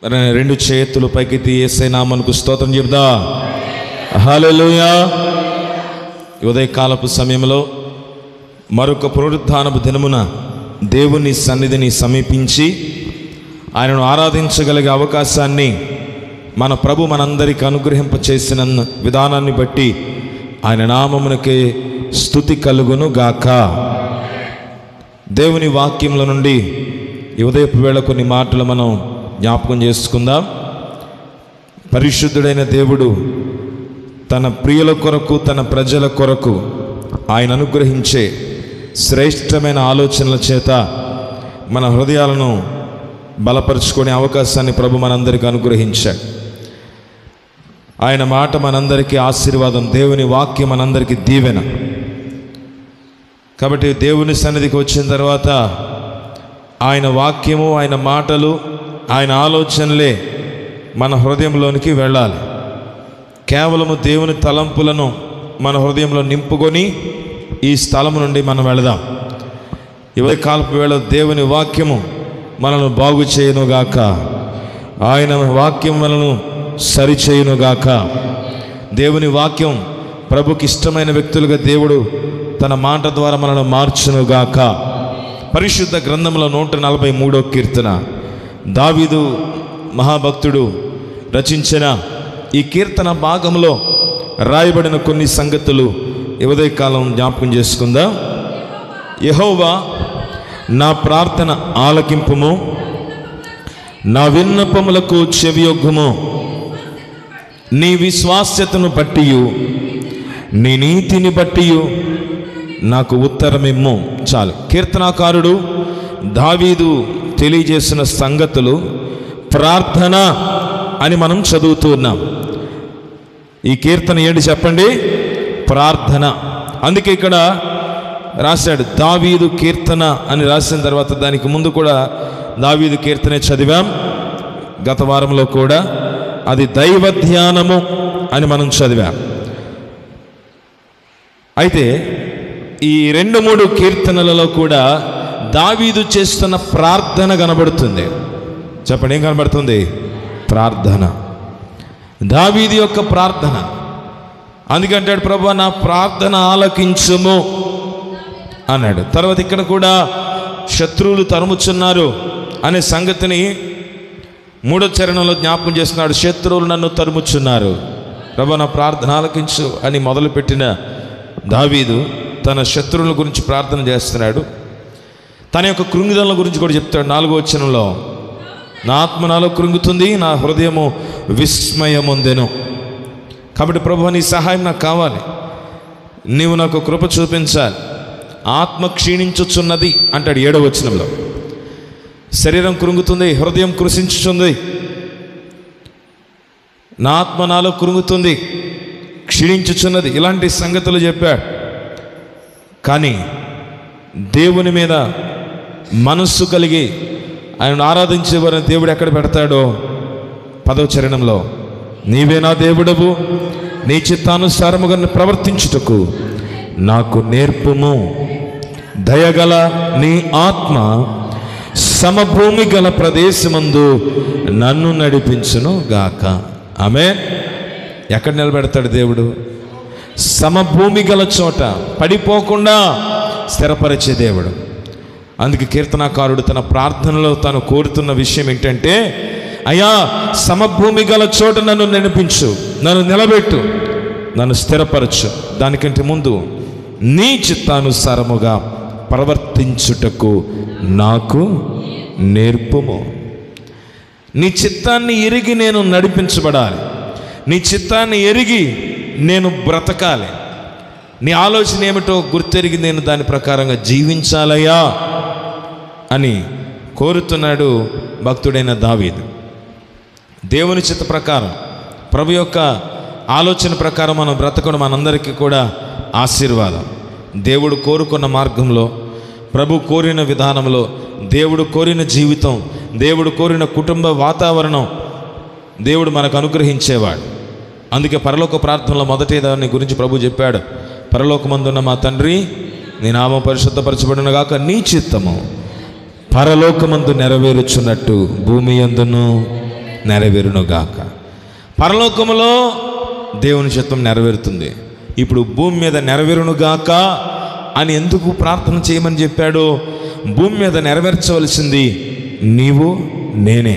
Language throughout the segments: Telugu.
రెండు చేతులు పైకెత్తి యేసయ్య నామమునకు స్తోత్రం చెప్దా. హల్లెలూయా. ఉదయకాలపు సమయంలో మరొక పునరుత్థానపు దినమున దేవుని సన్నిధిని సమీపించి ఆయనను ఆరాధించగలిగే అవకాశాన్ని మన ప్రభు మనందరికీ అనుగ్రహింపచేసిన విధానాన్ని బట్టి ఆయన నామమునకే స్తుతి కలుగును గాక. దేవుని వాక్యంలో నుండి ఈ ఉదయపు వేళ కొన్ని మాటలు మనం జ్ఞాపకం చేసుకుందాం. పరిశుద్ధుడైన దేవుడు తన ప్రియుల కొరకు, తన ప్రజల కొరకు ఆయన అనుగ్రహించే శ్రేష్టమైన ఆలోచనల చేత మన హృదయాలను బలపరుచుకునే అవకాశాన్ని ప్రభు మనందరికీ అనుగ్రహించాడు. ఆయన మాట మనందరికీ ఆశీర్వాదం, దేవుని వాక్యం మనందరికీ దీవెన. కాబట్టి దేవుని సన్నిధికి వచ్చిన తర్వాత ఆయన వాక్యము, ఆయన మాటలు, ఆయన ఆలోచనలే మన హృదయంలోనికి వెళ్ళాలి. కేవలము దేవుని తలంపులను మన హృదయంలో నింపుకొని ఈ స్థలం నుండి మనం వెళదాం. ఇవే కాలపు వేళ దేవుని వాక్యము మనను బాగు చేయునుగాక, ఆయన వాక్యం మనను సరిచేయునుగాక. దేవుని వాక్యం ప్రభుకి ఇష్టమైన వ్యక్తులుగా దేవుడు తన మాట ద్వారా మనను మార్చునుగాక. పరిశుద్ధ గ్రంథంలో 143వ కీర్తన దావీదు మహాభక్తుడు రచించిన ఈ కీర్తన భాగంలో రాయబడిన కొన్ని సంగతులు ఉదయకాలం జ్ఞాపకం చేసుకుందాం. యెహోవా నా ప్రార్థన ఆలకింపుము, నా విన్నపములకు చెవియొగ్గుము. నీ విశ్వాస్యతను బట్టియు నీ నీతిని బట్టియు నాకు ఉత్తరమిమ్ము. చాలు. కీర్తనాకారుడు దావీదు తెలియజేసిన సంగతులు ప్రార్థన అని మనం చదువుతూ ఉన్నాం. ఈ కీర్తన ఏంటి చెప్పండి? ప్రార్థన. అందుకే ఇక్కడ రాశాడు దావీదు కీర్తన అని రాసిన తర్వాత దానికి ముందు కూడా దావీదు కీర్తనే చదివాం. గత వారంలో కూడా అది దైవ ధ్యానము అని మనం చదివాం. అయితే ఈ 2-3 కీర్తనలలో కూడా దావీదు చేస్తున్న ప్రార్థన కనబడుతుంది. చెప్పండి, ఏం కనబడుతుంది? ప్రార్థన. దావీదు యొక్క ప్రార్థన. అందుకంటాడు ప్రభువా నా ప్రార్థన ఆలకించుము అన్నాడు. తర్వాత ఇక్కడ కూడా శత్రువులు తరుముచున్నారు అనే సంగతిని 3వ చరణంలో జ్ఞాపకం చేస్తున్నాడు. శత్రువులు నన్ను తరుముచున్నారు, ప్రభువా నా ప్రార్థన ఆలకించు అని మొదలుపెట్టిన దావీదు తన శత్రువుల గురించి ప్రార్థన చేస్తున్నాడు. తన యొక్క కృంగిదల గురించి కూడా చెప్తాడు 4వ వచనంలో. నా ఆత్మ నాలో కృంగుతుంది, నా హృదయము విస్మయముందెను. కాబట్టి ప్రభువా నీ సహాయం నాకు కావాలి, నీవు నాకు కృప చూపించాలి. ఆత్మ క్షీణించుచున్నది అంటాడు 7వ వచనంలో. శరీరం కృంగుతుంది, హృదయం కృషించుచుంది. నా ఆత్మ నాలో కృంగుతుంది, క్షీణించుచున్నది, ఇలాంటి సంగతులు చెప్పాడు. కానీ దేవుని మీద మనస్సు కలిగి ఆయన ఆరాధించేవారిని దేవుడు ఎక్కడ పెడతాడో 10వ చరణంలో నీవే నా దేవుడవు, నీ చిత్తానుసారముగా ప్రవర్తించుటకు నాకు నేర్పుము. దయగల నీ ఆత్మ సమభూమి గల ప్రదేశమందు నన్ను నడిపించును గాక. ఆమేన్. ఎక్కడ నిలబెడతాడు దేవుడు? సమభూమి గల చోట, పడిపోకుండా స్థిరపరిచే దేవుడు. అందుకే కీర్తనాకారుడు తన ప్రార్థనలో తాను కోరుతున్న విషయం ఏంటంటే, అయ్యా సమభూమి గల చోట నన్ను నడిపించు, నన్ను నిలబెట్టు, నన్ను స్థిరపరచు. దానికంటే ముందు నీ చిత్తానుసారముగా ప్రవర్తించుటకు నాకు నేర్పుము. నీ చిత్తాన్ని ఎరిగి నేను నడిపించబడాలి, నీ చిత్తాన్ని ఎరిగి నేను బ్రతకాలి, నీ ఆలోచన ఏమిటో గుర్తెరిగి నేను దాని ప్రకారంగా జీవించాలయ్యా అని కోరుతున్నాడు భక్తుడైన దావీదు. దేవుని చిత్త ప్రకారం, ప్రభు యొక్క ఆలోచన ప్రకారం మనం బ్రతకడం మనందరికీ కూడా ఆశీర్వాదం. దేవుడు కోరుకున్న మార్గంలో, ప్రభు కోరిన విధానంలో, దేవుడు కోరిన జీవితం, దేవుడు కోరిన కుటుంబ వాతావరణం దేవుడు మనకు అనుగ్రహించేవాడు. అందుకే పరలోక ప్రార్థనలో మొదటి దాని గురించి ప్రభు చెప్పాడు, పరలోకమందున్న మా తండ్రి నీ నామం పరిశుద్ధపరచబడును గాక, నీ చిత్తము పరలోకమందు నెరవేరుచున్నట్టు భూమి యందును నెరవేరునుగాక. పరలోకములో దేవుని చిత్తం నెరవేరుతుంది. ఇప్పుడు భూమి మీద నెరవేరునుగాక అని ఎందుకు ప్రార్థన చేయమని చెప్పాడు? భూమి మీద నెరవేర్చవలసింది నీవు నేనే.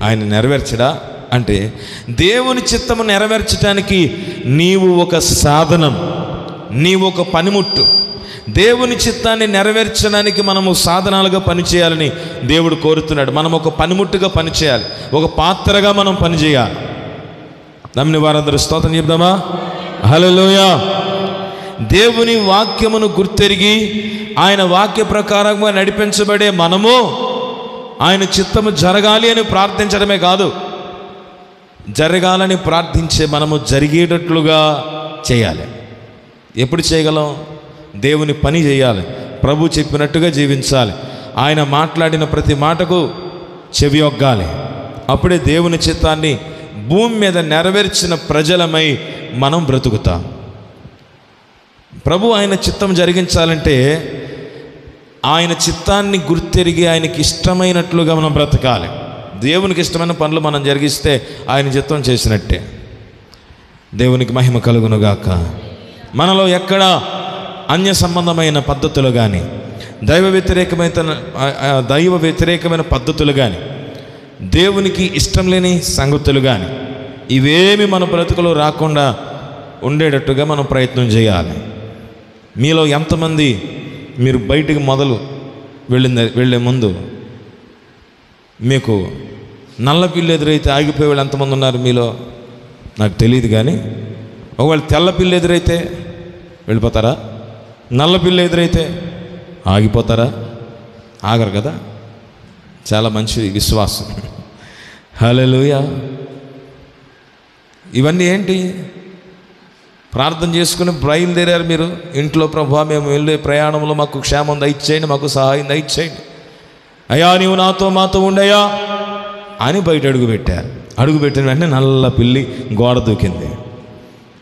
ఆయన నెరవేర్చడా అంటే దేవుని చిత్తము నెరవేర్చడానికి నీవు ఒక సాధనం, నీవు ఒక పనిముట్టు. దేవుని చిత్తాన్ని నెరవేర్చడానికి మనము సాధనాలుగా పనిచేయాలని దేవుడు కోరుతున్నాడు. మనం ఒక పనిముట్టుగా పనిచేయాలి, ఒక పాత్రగా మనం పనిచేయాలి. నమ్మిన వారందరూ స్తోత్రం చెప్దామా? హల్లెలూయా. దేవుని వాక్యమును గుర్తెరిగి ఆయన వాక్య ప్రకారంగా నడిపించబడే మనము ఆయన చిత్తము జరగాలి అని ప్రార్థించడమే కాదు, జరగాలని ప్రార్థించే మనము జరిగేటట్లుగా చేయాలి. ఎప్పుడు చేయగలం? దేవుని పని చేయాలి, ప్రభు చెప్పినట్టుగా జీవించాలి, ఆయన మాట్లాడిన ప్రతి మాటకు చెవి ఒగ్గాలి. అప్పుడే దేవుని చిత్తాన్ని భూమి మీద నెరవేర్చిన ప్రజలమై మనం బ్రతుకుతాం. ప్రభు ఆయన చిత్తం జరిగించాలంటే ఆయన చిత్తాన్ని గుర్తెరిగి ఆయనకి ఇష్టమైనట్లుగా మనం బ్రతకాలి. దేవునికి ఇష్టమైన పనులు మనం జరిగిస్తే ఆయన చిత్తం చేసినట్టే. దేవునికి మహిమ కలుగునుగాక. మనలో ఎక్కడ అన్య సంబంధమైన పద్ధతులు కానీ, దైవ వ్యతిరేకమైన పద్ధతులు కానీ, దేవునికి ఇష్టం లేని సంగతులు కానీ ఇవేమి మన బ్రతుకులో రాకుండా ఉండేటట్టుగా మనం ప్రయత్నం చేయాలి. మీలో ఎంతమంది మీరు బయటికి వెళ్ళే ముందు మీకు నల్ల పిల్లి ఎదురైతే ఆగిపోయే వాళ్ళు ఎంతమంది ఉన్నారు మీలో? నాకు తెలియదు. కానీ ఒకవేళ తెల్ల పిల్లి ఎదురైతే వెళ్ళిపోతారా? నల్ల పిల్లి ఎదురైతే ఆగిపోతారా? ఆగరు కదా. చాలా మంచి విశ్వాసం. హల్లెలూయా. ఇవన్నీ ఏంటి? ప్రార్థన చేసుకుని బయలుదేరారు మీరు ఇంట్లో, ప్రభువా మేము వెళ్ళే ప్రయాణంలో మాకు క్షేమం దయచేయండి, మాకు సహాయం దయచేయండి, అయ్యా నీవు మాతో ఉండయా అని బయట అడుగుపెట్టారు. అడుగుపెట్టిన వెంటనే నల్ల పిల్లి గోడ దూకింది,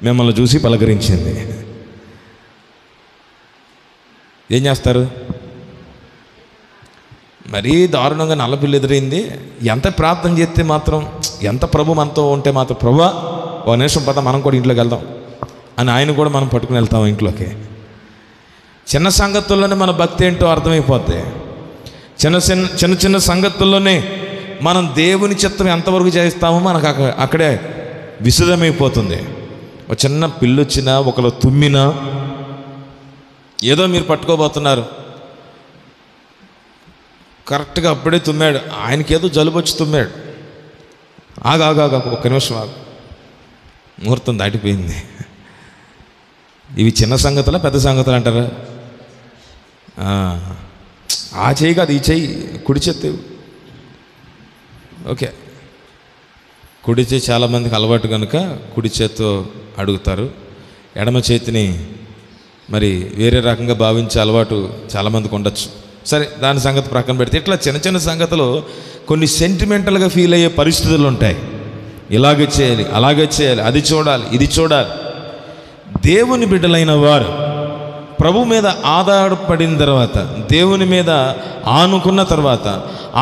మిమ్మల్ని చూసి పలకరించింది. ఏం చేస్తారు? మరీ దారుణంగా నల్ల పిల్లి ఎదురైంది. ఎంత ప్రార్థన చేస్తే మాత్రం, ఎంత ప్రభు మనతో ఉంటే మాత్రం, ప్రభువా ఒక నిమిషం పద మనం కూడా ఇంట్లోకి వెళ్దాం అని ఆయన కూడా మనం పట్టుకుని వెళ్తాం ఇంట్లోకి. చిన్న సంగతుల్లోనే మన భక్తి ఏంటో అర్థమైపోద్ది. చిన్న చిన్న సంగతుల్లోనే మనం దేవుని చిత్తం ఎంతవరకు చేస్తామో మనకు అక్కడే విశదమైపోతుంది. ఒక చిన్న పిల్లి వచ్చినా, ఒకరు తుమ్మినా, ఏదో మీరు పట్టుకోబోతున్నారు, కరెక్ట్గా అప్పుడే తుమ్మాడు, ఆయనకి ఏదో జలుబు వచ్చి తుమ్మాడు, ఆగా ఒక్క నిమిషం ఆగు, ముహూర్తం దాటిపోయింది. ఇవి చిన్న సంగతులా పెద్ద సంగతులు అంటారా? ఆ చెయ్యి కాదు, ఈ చెయ్యి, కుడి చేతి. ఓకే, కుడి చేయి చాలామందికి అలవాటు కనుక కుడి చేత్తో అడుగుతారు. ఎడమ చేతిని మరి వేరే రకంగా భావించే అలవాటు చాలామందికి ఉండొచ్చు. సరే, దాని సంగతి ప్రక్కన పెడితే ఇట్లా చిన్న చిన్న సంగతులు కొన్ని సెంటిమెంటల్గా ఫీల్ అయ్యే పరిస్థితులు ఉంటాయి. ఇలాగే చేయాలి, అలాగే చేయాలి, అది చూడాలి, ఇది చూడాలి. దేవుని బిడ్డలైన వారు ప్రభు మీద ఆధారపడిన తర్వాత, దేవుని మీద ఆనుకున్న తర్వాత,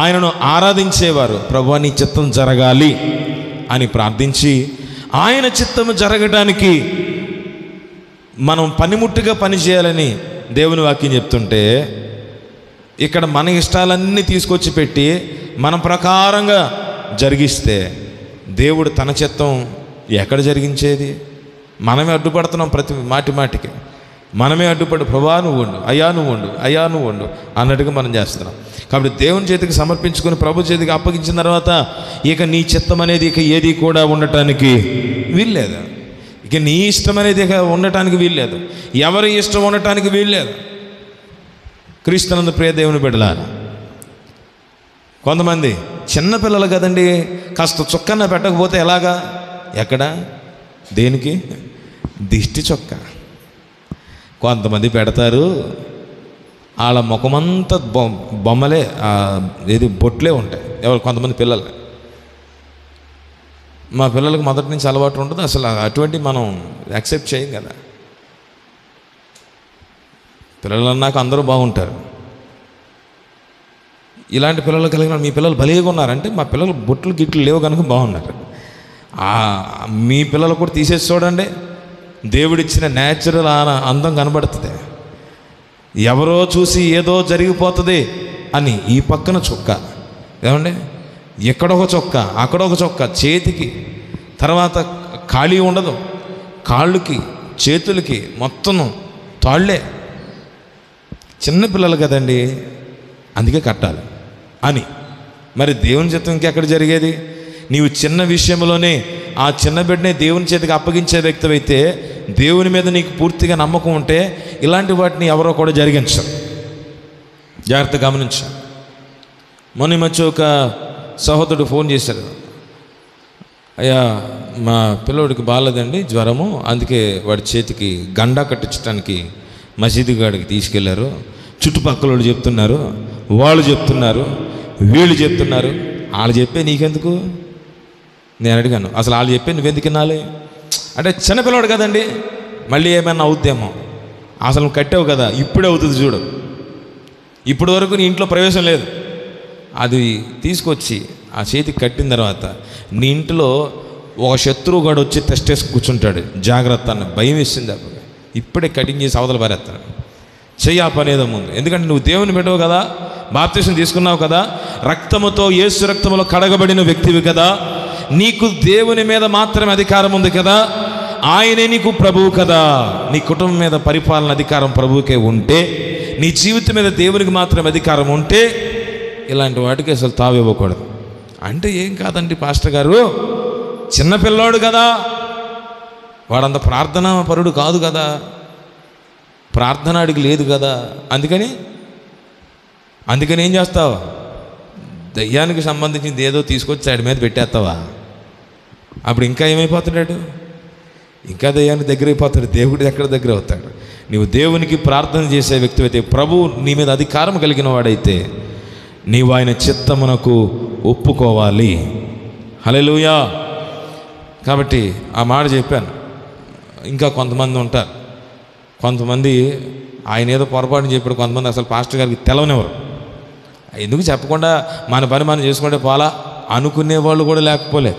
ఆయనను ఆరాధించేవారు ప్రభువా నీ చిత్తం జరగాలి అని ప్రార్థించి, ఆయన చిత్తము జరగడానికి మనం పనిముట్టుగా పనిచేయాలని దేవుని వాక్యం చెప్తుంటే, ఇక్కడ మన ఇష్టాలన్నీ తీసుకొచ్చి పెట్టి మన ప్రకారంగా జరిగిస్తే దేవుడు తన చిత్తం ఎక్కడ జరిగించేది? మనమే అడ్డుపడుతున్నాం. ప్రతి మాటికి మనమే అడ్డుపడి, ప్రభువా నువ్వు ఉండు, అయ్యా నువ్వు ఉండు, అయ్యా నువ్వు ఉండు అన్నట్టుగా మనం చేస్తున్నాం. కాబట్టి దేవుని చేతికి సమర్పించుకొని ప్రభు చేతికి అప్పగించిన తర్వాత ఇక నీ చిత్తం అనేది ఇక ఏది కూడా ఉండటానికి వీల్లేదు. ఇక నీ ఇష్టం అనేది ఇక ఉండటానికి వీల్లేదు, ఎవరి ఇష్టం ఉండటానికి వీల్లేదు. క్రీస్తునందు ప్రియ దేవుని బిడ్డలారా, కొంతమంది చిన్నపిల్లలు కదండి, కాస్త చుక్కన్న పెట్టకపోతే ఎలాగా? ఎక్కడ? దేనికి? దిష్టి చొక్క. కొంతమంది పెడతారు, వాళ్ళ ముఖమంతా బొమ్మలే, ఏది బొట్లే ఉంటాయి. కొంతమంది పిల్లలు, మా పిల్లలకు మొదటి నుంచి అలవాటు ఉంటుంది, అసలు అటువంటి మనం యాక్సెప్ట్ చేయం కదా. పిల్లలు అన్నాక అందరూ బాగుంటారు. ఇలాంటి పిల్లలు కలిగిన మీ పిల్లలు భలేగా ఉన్నారంటే మా పిల్లలు బొట్లు గిట్లు లేవు కనుక బాగున్నారు. మీ పిల్లలు కూడా తీసేసి చూడండి, దేవుడిచ్చిన న్యాచురల్ అందం కనబడుతుంది. ఎవరో చూసి ఏదో జరిగిపోతుంది అని ఈ పక్కన చొక్క, ఏమండి ఎక్కడొక చొక్క అక్కడొక చొక్క, చేతికి తర్వాత ఖాళీ ఉండదు, కాళ్ళకి చేతులకి మొత్తం తాళ్ళే. చిన్నపిల్లలు కదండి, అందుకే కట్టాలి అని. మరి దేవుని చిత్తం ఇంకెక్కడ జరిగేది? నీవు చిన్న విషయంలోనే ఆ చిన్న బిడ్డనే దేవుని చేతికి అప్పగించే వ్యక్తివైతే, దేవుని మీద నీకు పూర్తిగా నమ్మకం ఉంటే ఇలాంటి వాటిని ఎవరో కూడా జరిగించరు. జాగ్రత్త గమనించు. మొన్న మధ్య ఒక సహోదరుడు ఫోన్ చేశాడు, అయ్యా మా పిల్లోడికి బాగాలేదండి జ్వరము, అందుకే వాడి చేతికి గండా కట్టించడానికి మసీదు గాడికి తీసుకెళ్లారు. చుట్టుపక్కల వాళ్ళు చెప్తున్నారు, వాళ్ళు చెప్తున్నారు, వీళ్ళు చెప్తున్నారు. వాళ్ళు చెప్పే నీకెందుకు? నేను అడిగాను, అసలు వాళ్ళు చెప్పే నువ్వెందుకు వినాలి? అంటే చిన్నపిల్లవాడు కదండి, మళ్ళీ ఏమైనా అవుద్దేమో. అసలు నువ్వు కట్టావు కదా, ఇప్పుడే అవుతుంది చూడు. ఇప్పటి వరకు నీ ఇంట్లో ప్రవేశం లేదు, అది తీసుకొచ్చి ఆ చేతికి కట్టిన తర్వాత నీ ఇంట్లో ఒక శత్రువుగాడు వచ్చి టెస్ట్ వేసి కూర్చుంటాడు. జాగ్రత్త అన్న భయం వేసింది. అప్పుడు ఇప్పుడే కటింగ్ చేసి అవతల పారేస్తాను. చెయ్యి ఆ పనేదో ముందు. ఎందుకంటే నువ్వు దేవుని పెట్టవు కదా, బాప్తిసం తీసుకున్నావు కదా, రక్తముతో యేసు రక్తములో కడగబడిన వ్యక్తివి కదా, నీకు దేవుని మీద మాత్రమే అధికారం ఉంది కదా, ఆయనే నీకు ప్రభువు కదా. నీ కుటుంబం మీద పరిపాలన అధికారం ప్రభువుకే ఉంటే, నీ జీవితం మీద దేవునికి మాత్రమే అధికారం ఉంటే ఇలాంటి వాటికి అసలు తావివ్వకూడదు. అంటే ఏం కాదండి పాస్టర్ గారు, చిన్నపిల్లాడు కదా, వాడంత ప్రార్థనా పరుడు కాదు కదా, ప్రార్థన అడిగి లేదు కదా, అందుకని ఏం చేస్తావు? దయ్యానికి సంబంధించింది ఏదో తీసుకొచ్చి ఆడి మీద పెట్టేస్తావా? అప్పుడు ఇంకా ఏమైపోతున్నాడు? ఇంకా దయ్యానికి దగ్గర అయిపోతాడు. దేవుడి ఎక్కడ దగ్గర అవుతాడు? నీవు దేవునికి ప్రార్థన చేసే వ్యక్తి అయితే, ప్రభువు నీ మీద అధికారం కలిగిన వాడైతే, నీవు ఆయన చిత్తమునకు ఒప్పుకోవాలి. హల్లెలూయా. కాబట్టి ఆ మాట చెప్పాను. ఇంకా కొంతమంది ఉంటారు, కొంతమంది ఆయన ఏదో పొరపాటుని చెప్పాడు, కొంతమంది అసలు పాస్టర్ గారికి తెలవనివ్వరు. ఎందుకు చెప్పకుండా మన పని మనం చేసుకుంటే పోలా అనుకునేవాళ్ళు కూడా లేకపోలే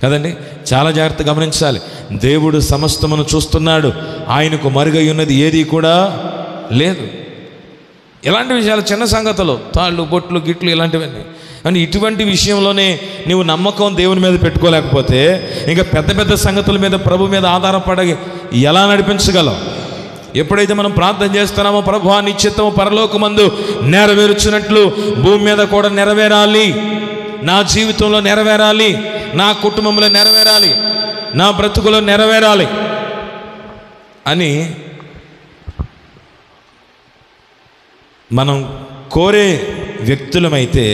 కదండి. చాలా జాగ్రత్త గమనించాలి. దేవుడు సమస్తమును చూస్తున్నాడు, ఆయనకు మరుగై ఉన్నది ఏది కూడా లేదు. ఇలాంటి విషయాలు చిన్న సంగతులు, తాళ్ళు బొట్లు గిట్లు ఇలాంటివన్నీ. అని ఇటువంటి విషయంలోనే నీవు నమ్మకం దేవుని మీద పెట్టుకోలేకపోతే ఇంకా పెద్ద పెద్ద సంగతుల మీద ప్రభు మీద ఆధారపడ ఎలా నడిపించగలం? ఎప్పుడైతే మనం ప్రార్థన చేస్తున్నామో, ప్రభువా నీ చిత్తము పరలోకమందు నెరవేర్చినట్లు భూమి మీద కూడా నెరవేరాలి, నా జీవితంలో నెరవేరాలి, నా కుటుంబంలో నెరవేరాలి, నా బ్రతుకులో నెరవేరాలి అని మనం కోరే వ్యక్తులమైతే,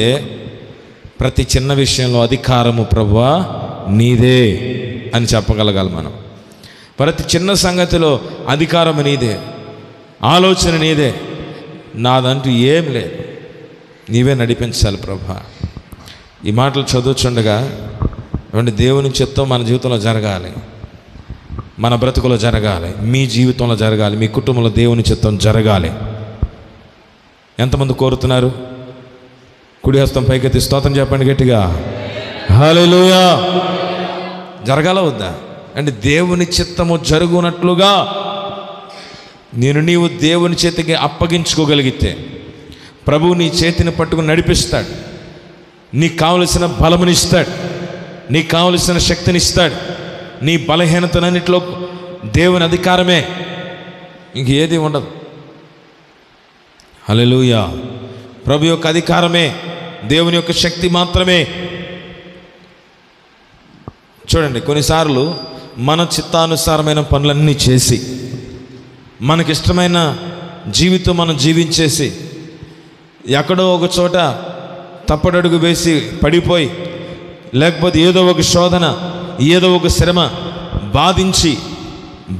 ప్రతి చిన్న విషయంలో అధికారము ప్రభువా నీదే అని చెప్పగలగాలి మనం. ప్రతి చిన్న సంగతిలో అధికారం నీదే, ఆలోచన నీదే, నాదంటూ ఏం లేదు, నీవే నడిపించాలి ప్రభువా. ఈ మాటలు చదువుచుండగా దేవుని చిత్తం మన జీవితంలో జరగాలి, మన బ్రతుకులో జరగాలి, మీ జీవితంలో జరగాలి, మీ కుటుంబంలో దేవుని చిత్తం జరగాలి. ఎంతమంది కోరుతున్నారు? కుడి హస్తం పైకెత్తి స్తోత్రం చెప్పండి గట్టిగా. హల్లెలూయా. జరగాల వద్దా? అంటే దేవుని చిత్తము జరుగునట్లుగా నీవు దేవుని చేతికి అప్పగించుకోగలిగితే ప్రభువు నీ చేతిని పట్టుకుని నడిపిస్తాడు, నీకు కావలసిన బలమునిస్తాడు, నీకు కావలసిన శక్తినిస్తాడు. నీ బలహీనతనన్నిటిలో దేవుని అధికారమే, ఇంకేది ఉండదు. హల్లెలూయా. ప్రభు యొక్క అధికారమే, దేవుని యొక్క శక్తి మాత్రమే. చూడండి, కొన్నిసార్లు మన చిత్తానుసారమైన పనులన్నీ చేసి, మనకిష్టమైన జీవితం మనం జీవించేసి, ఎక్కడో ఒక చోట తప్పడడుగు వేసి పడిపోయి, లేకపోతే ఏదో ఒక శోధన, ఏదో ఒక శ్రమ బాధించి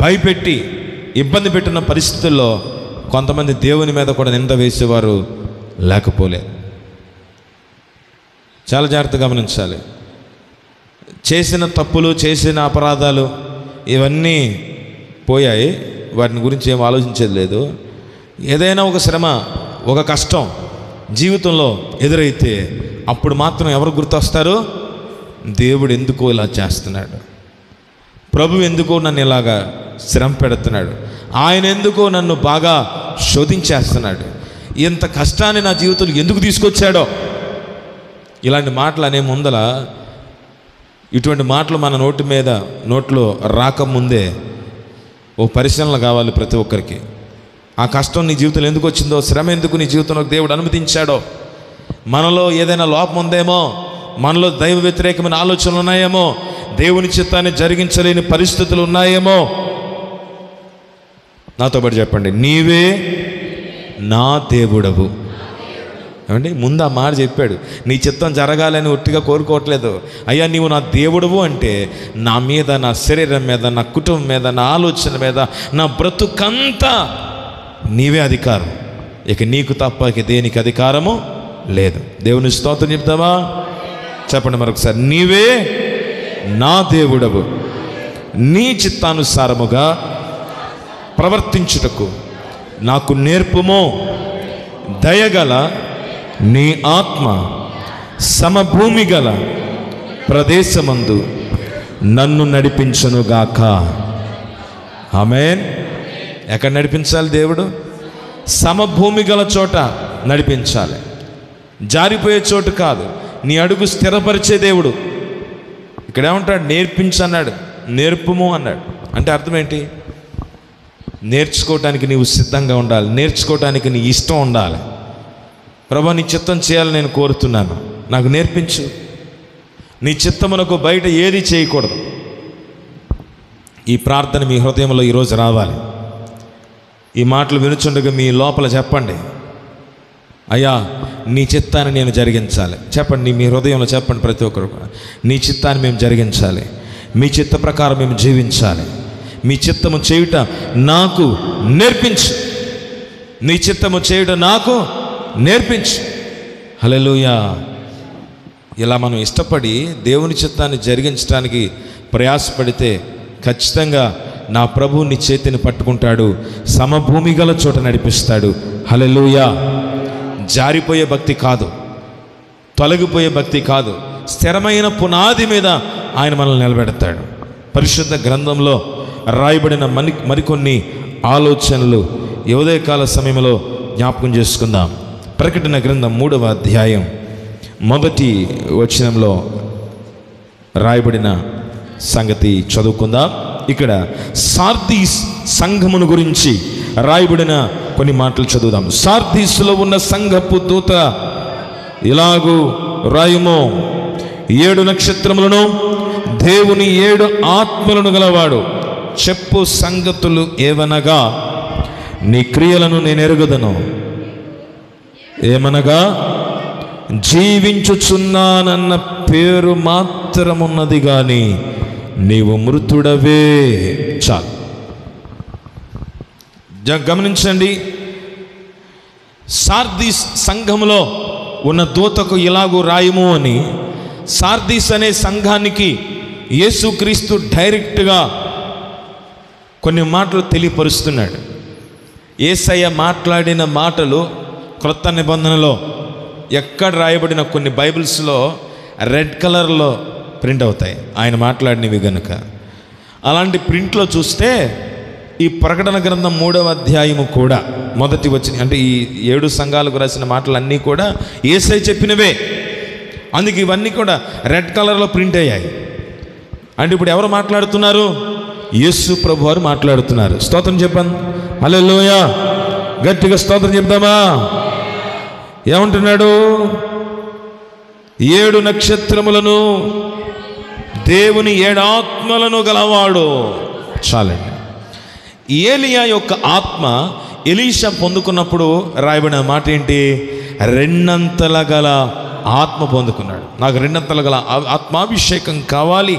భయపెట్టి ఇబ్బంది పెట్టిన పరిస్థితుల్లో కొంతమంది దేవుని మీద కూడా నింద వేసేవారు లేకపోలే. చాలా జాగ్రత్తగా గమనించాలి. చేసిన తప్పులు, చేసిన అపరాధాలు ఇవన్నీ పోయాయి, వాటిని గురించి ఏం ఆలోచించేది లేదు. ఏదైనా ఒక శ్రమ, ఒక కష్టం జీవితంలో ఎదురైతే అప్పుడు మాత్రం ఎవరు గుర్తొస్తారు? దేవుడు ఎందుకో ఇలా చేస్తున్నాడు, ప్రభు ఎందుకో నన్ను ఇలాగా శ్రమ పెడుతున్నాడు, ఆయన ఎందుకో నన్ను బాగా శోధించేస్తున్నాడు, ఇంత కష్టాన్ని నా జీవితంలో ఎందుకు తీసుకొచ్చాడో. ఇలాంటి మాటలు అనే ముందల, ఇటువంటి మాటలు మన నోట్లో రాకముందే ఓ పరిశీలన కావాలి ప్రతి ఒక్కరికి. ఆ కష్టం నీ జీవితంలో ఎందుకు వచ్చిందో, శ్రమ ఎందుకు నీ జీవితంలో దేవుడు అనుమతించాడో, మనలో ఏదైనా లోపం ఉందేమో, మనలో దైవ వ్యతిరేకమైన ఆలోచనలు ఉన్నాయేమో, దేవుని చిత్తాన్ని జరిగించలేని పరిస్థితులు ఉన్నాయేమో. నాతో పాటు చెప్పండి, నీవే నా దేవుడవు. ఏమండి, ముందు ఆ మాట చెప్పాడు, నీ చిత్తం జరగాలని ఒట్టిగా కోరుకోవట్లేదు. అయ్యా నీవు నా దేవుడవు అంటే నా మీద, నా శరీరం మీద, నా కుటుంబం మీద, నా ఆలోచన మీద, నా బ్రతుకంతా నీవే అధికారం. ఇక నీకు తప్ప ఇక దేనికి అధికారము లేదు. దేవుని స్తోత్రం చెప్తావా? చెప్పండి మరొకసారి, నీవే నా దేవుడవు, నీ చిత్తానుసారముగా ప్రవర్తించుటకు నాకు నేర్పుము. దయగల నీ ఆత్మ సమభూమి గల ప్రదేశమందు నన్ను నడిపించునుగాక. ఆమేన్. ఎక్కడ నడిపించాలి దేవుడు? సమభూమి గల చోట నడిపించాలి, జారిపోయే చోటు కాదు. నీ అడుగు స్థిరపరిచే దేవుడు. ఇక్కడ ఏమంటాడు? నేర్పించన్నాడు, నేర్పుము అన్నాడు. అంటే అర్థం ఏంటి? నేర్చుకోవటానికి నీవు సిద్ధంగా ఉండాలి, నేర్చుకోవటానికి నీ ఇష్టం ఉండాలి. ప్రభా నీ చిత్తం చేయాలని నేను కోరుతున్నాను, నాకు నేర్పించు. నీ చిత్తమునకు బయట ఏది చేయకూడదు. ఈ ప్రార్థన మీ హృదయంలో ఈరోజు రావాలి. ఈ మాటలు వినుచుండగా మీ లోపల చెప్పండి, అయ్యా నీ చిత్తాన్ని నేను జరిగించాలి. చెప్పండి, మీ హృదయంలో చెప్పండి ప్రతి ఒక్కరు, నీ చిత్తాన్ని మేము జరిగించాలి, మీ చిత్త ప్రకారం మేము జీవించాలి, మీ చిత్తము చేయుట నాకు నేర్పించు, నీ చిత్తము చేయుట నాకు నేర్పించు. హల్లెలూయా. ఇలా మనం ఇష్టపడి దేవుని చిత్తాన్ని జరిగించడానికి ప్రయాసపడితే ఖచ్చితంగా నా ప్రభువు నీ చేతిని పట్టుకుంటాడు, సమభూమి గల చోట నడిపిస్తాడు. హల్లెలూయా. జారిపోయే భక్తి కాదు, తొలగిపోయే భక్తి కాదు, స్థిరమైన పునాది మీద ఆయన మనల్ని నిలబెడతాడు. పరిశుద్ధ గ్రంథంలో రాయబడిన మరికొన్ని ఆలోచనలు ఈ ఉదయకాల సమయంలో జ్ఞాపకం చేసుకుందాం. ప్రకటన గ్రంథం 3వ అధ్యాయం 1వ వచనంలో రాయబడిన సంగతి చదువుకుందాం. ఇక్కడ సార్దీస్ సంఘమును గురించి రాయబడిన కొన్ని మాటలు చదువుదాం. సార్దీస్లో ఉన్న సంఘపు దూత ఇలాగూ రాయుము, 7 నక్షత్రములను దేవుని 7 ఆత్మలను గలవాడు చెప్పు సంగతులు ఏవనగా, నీ క్రియలను నేను ఎరుగుదను. ఏమనగా, జీవించుచున్నానన్న పేరు మాత్రమున్నది కానీ నీవు మృతుడవే. చాలు. గమనించండి, సార్దీస్ సంఘములో ఉన్న దూతకు ఇలాగూ రాయము అని సార్దీస్ అనే సంఘానికి యేసుక్రీస్తు డైరెక్ట్గా కొన్ని మాటలు తెలియపరుస్తున్నాడు. యేసయ్య మాట్లాడిన మాటలు క్రొత్త నిబంధనలో ఎక్కడ రాయబడిన కొన్ని బైబిల్స్లో రెడ్ కలర్లో ప్రింట్ అవుతాయి ఆయన మాట్లాడినవి గనుక. అలాంటి ప్రింట్లో చూస్తే ఈ ప్రకటన గ్రంథం 3వ అధ్యాయము కూడా మొదటి వచ్చిన, అంటే ఈ 7 సంఘాలకు రాసిన మాటలన్నీ కూడా యేసయ్య చెప్పినవే. అందుకే ఇవన్నీ కూడా రెడ్ కలర్లో ప్రింట్ అయ్యాయి. అంటే ఇప్పుడు ఎవరు మాట్లాడుతున్నారు? యేసు ప్రభు వారు మాట్లాడుతున్నారు. స్తోత్రం చెప్పండి. హల్లెలూయా. గట్టిగా స్తోత్రం చెప్దామా? ఏమంటున్నాడు? 7 నక్షత్రములను దేవుని 7 ఆత్మలను గలవాడు. చాలండి. ఏలియా యొక్క ఆత్మ ఎలీషా పొందుకున్నప్పుడు రాయబడిన మాట ఏంటి? 2 గల ఆత్మ పొందుకున్నాడు. నాకు 2 గల ఆత్మాభిషేకం కావాలి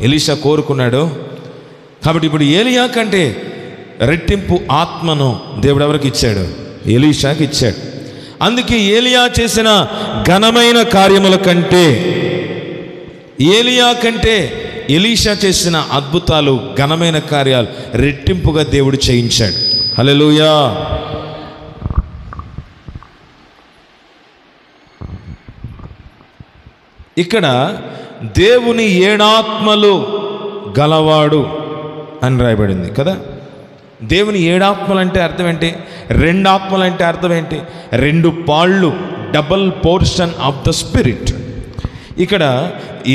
ఎలీషా కోరుకున్నాడు. కాబట్టి ఇప్పుడు ఏలియా కంటే రెట్టింపు ఆత్మను దేవుడు ఎవరికి ఇచ్చాడు? ఎలీషాకి ఇచ్చాడు. అందుకే ఏలియా చేసిన ఘనమైన కార్యముల కంటే, ఏలియా కంటే ఎలీషా చేసిన అద్భుతాలు, ఘనమైన కార్యాలు రెట్టింపుగా దేవుడు చేయించాడు. హల్లెలూయా. ఇక్కడ దేవుని 7 ఆత్మలు గలవాడు అని రాయబడింది కదా. దేవుని 7 ఆత్మలు అంటే అర్థం ఏంటి? 2 ఆత్మలు అంటే అర్థం ఏంటి? 2 పాళ్ళు, double portion of the spirit. ఇక్కడ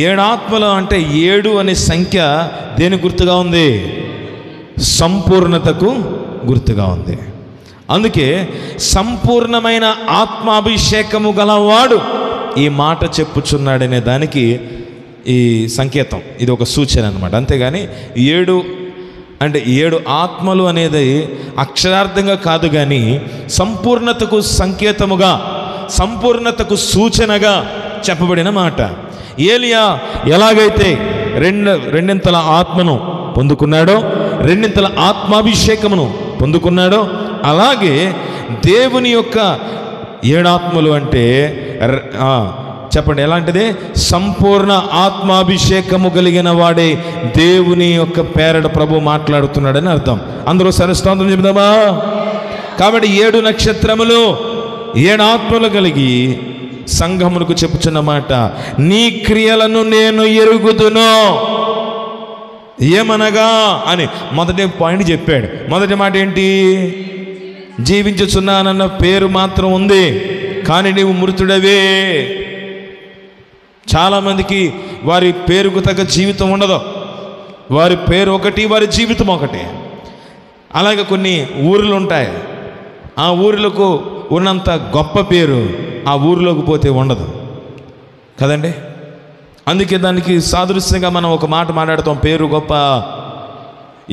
7 ఆత్మలు అంటే 7 అనే సంఖ్య దేని గుర్తుగా ఉంది? సంపూర్ణతకు గుర్తుగా ఉంది. అందుకే సంపూర్ణమైన ఆత్మాభిషేకము గలవాడు ఈ మాట చెప్పుచున్నాడనే దానికి ఈ సంకేతం, ఇది ఒక సూచన అన్నమాట. అంతేగాని 7 అంటే 7 ఆత్మలు అనేది అక్షరార్థంగా కాదు, కానీ సంపూర్ణతకు సంకేతముగా, సంపూర్ణతకు సూచనగా చెప్పబడిన మాట. ఏలియా ఎలాగైతే రెండింతల ఆత్మను పొందుకున్నాడో, రెండింతల ఆత్మాభిషేకమును పొందుకున్నాడో, అలాగే దేవుని యొక్క 7 ఆత్మలు అంటే చెప్పండి ఎలాంటిది? సంపూర్ణ ఆత్మాభిషేకము కలిగిన వాడే దేవుని యొక్క పేరట ప్రభు మాట్లాడుతున్నాడని అర్థం. అందరూ సరస్వాతం చెబుదామా? కాబట్టి 7 నక్షత్రములు 7 ఆత్మలు కలిగి సంఘమునకు చెప్పుచున్న మాట, నీ క్రియలను నేను ఎరుగుదును. ఏమనగా అని మొదటి పాయింట్ చెప్పాడు. మొదటి మాట ఏంటి? జీవించుచున్నానన్న పేరు మాత్రం ఉంది, కానీ నీవు మృతుడవే. చాలామందికి వారి పేరుకు తగ్గ జీవితం ఉండదు. వారి పేరు ఒకటి, వారి జీవితం ఒకటి. అలాగే కొన్ని ఊర్లు ఉంటాయి, ఆ ఊర్లకు ఉన్నంత గొప్ప పేరు ఆ ఊరిలోకి పోతే ఉండదు కదండి. అందుకే దానికి సాదృశ్యంగా మనం ఒక మాట మాట్లాడతాం, పేరు గొప్ప.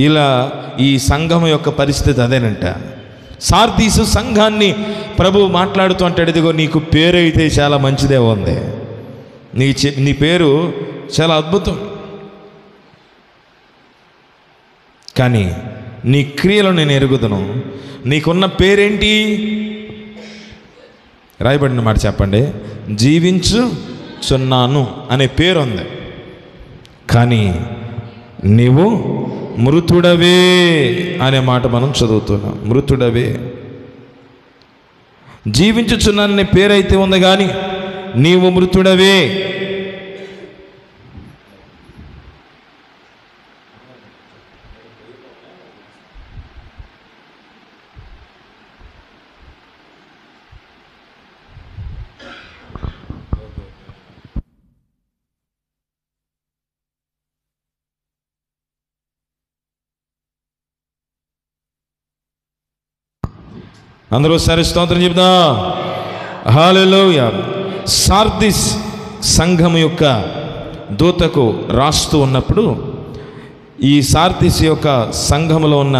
ఇలా ఈ సంఘం యొక్క పరిస్థితి అదేనంట. సార్దీసు సంఘాన్ని ప్రభు మాట్లాడుతూ అంటాడు, ఇదిగో నీకు పేరు అయితే చాలా మంచిదే ఉంది, నీ పేరు చాలా అద్భుతం, కానీ నీ క్రియలు నేను ఎరుగుదును. నీకున్న పేరేంటి? రాయబడిన మాట చెప్పండి. జీవించుచున్నాను అనే పేరు ఉంది, కానీ నీవు మృతుడవే అనే మాట మనం చదువుతున్నాం. మృతుడవే. జీవించుచున్నాననే పేరు అయితే ఉంది, కానీ నీవు మృతుడవే. అందరూ సరే స్తోత్రం చెప్దాం. హల్లెలూయా. సార్దిస్ సంఘం యొక్క దూతకు రాస్తూ ఉన్నప్పుడు ఈ సార్దిస్ యొక్క సంఘములో ఉన్న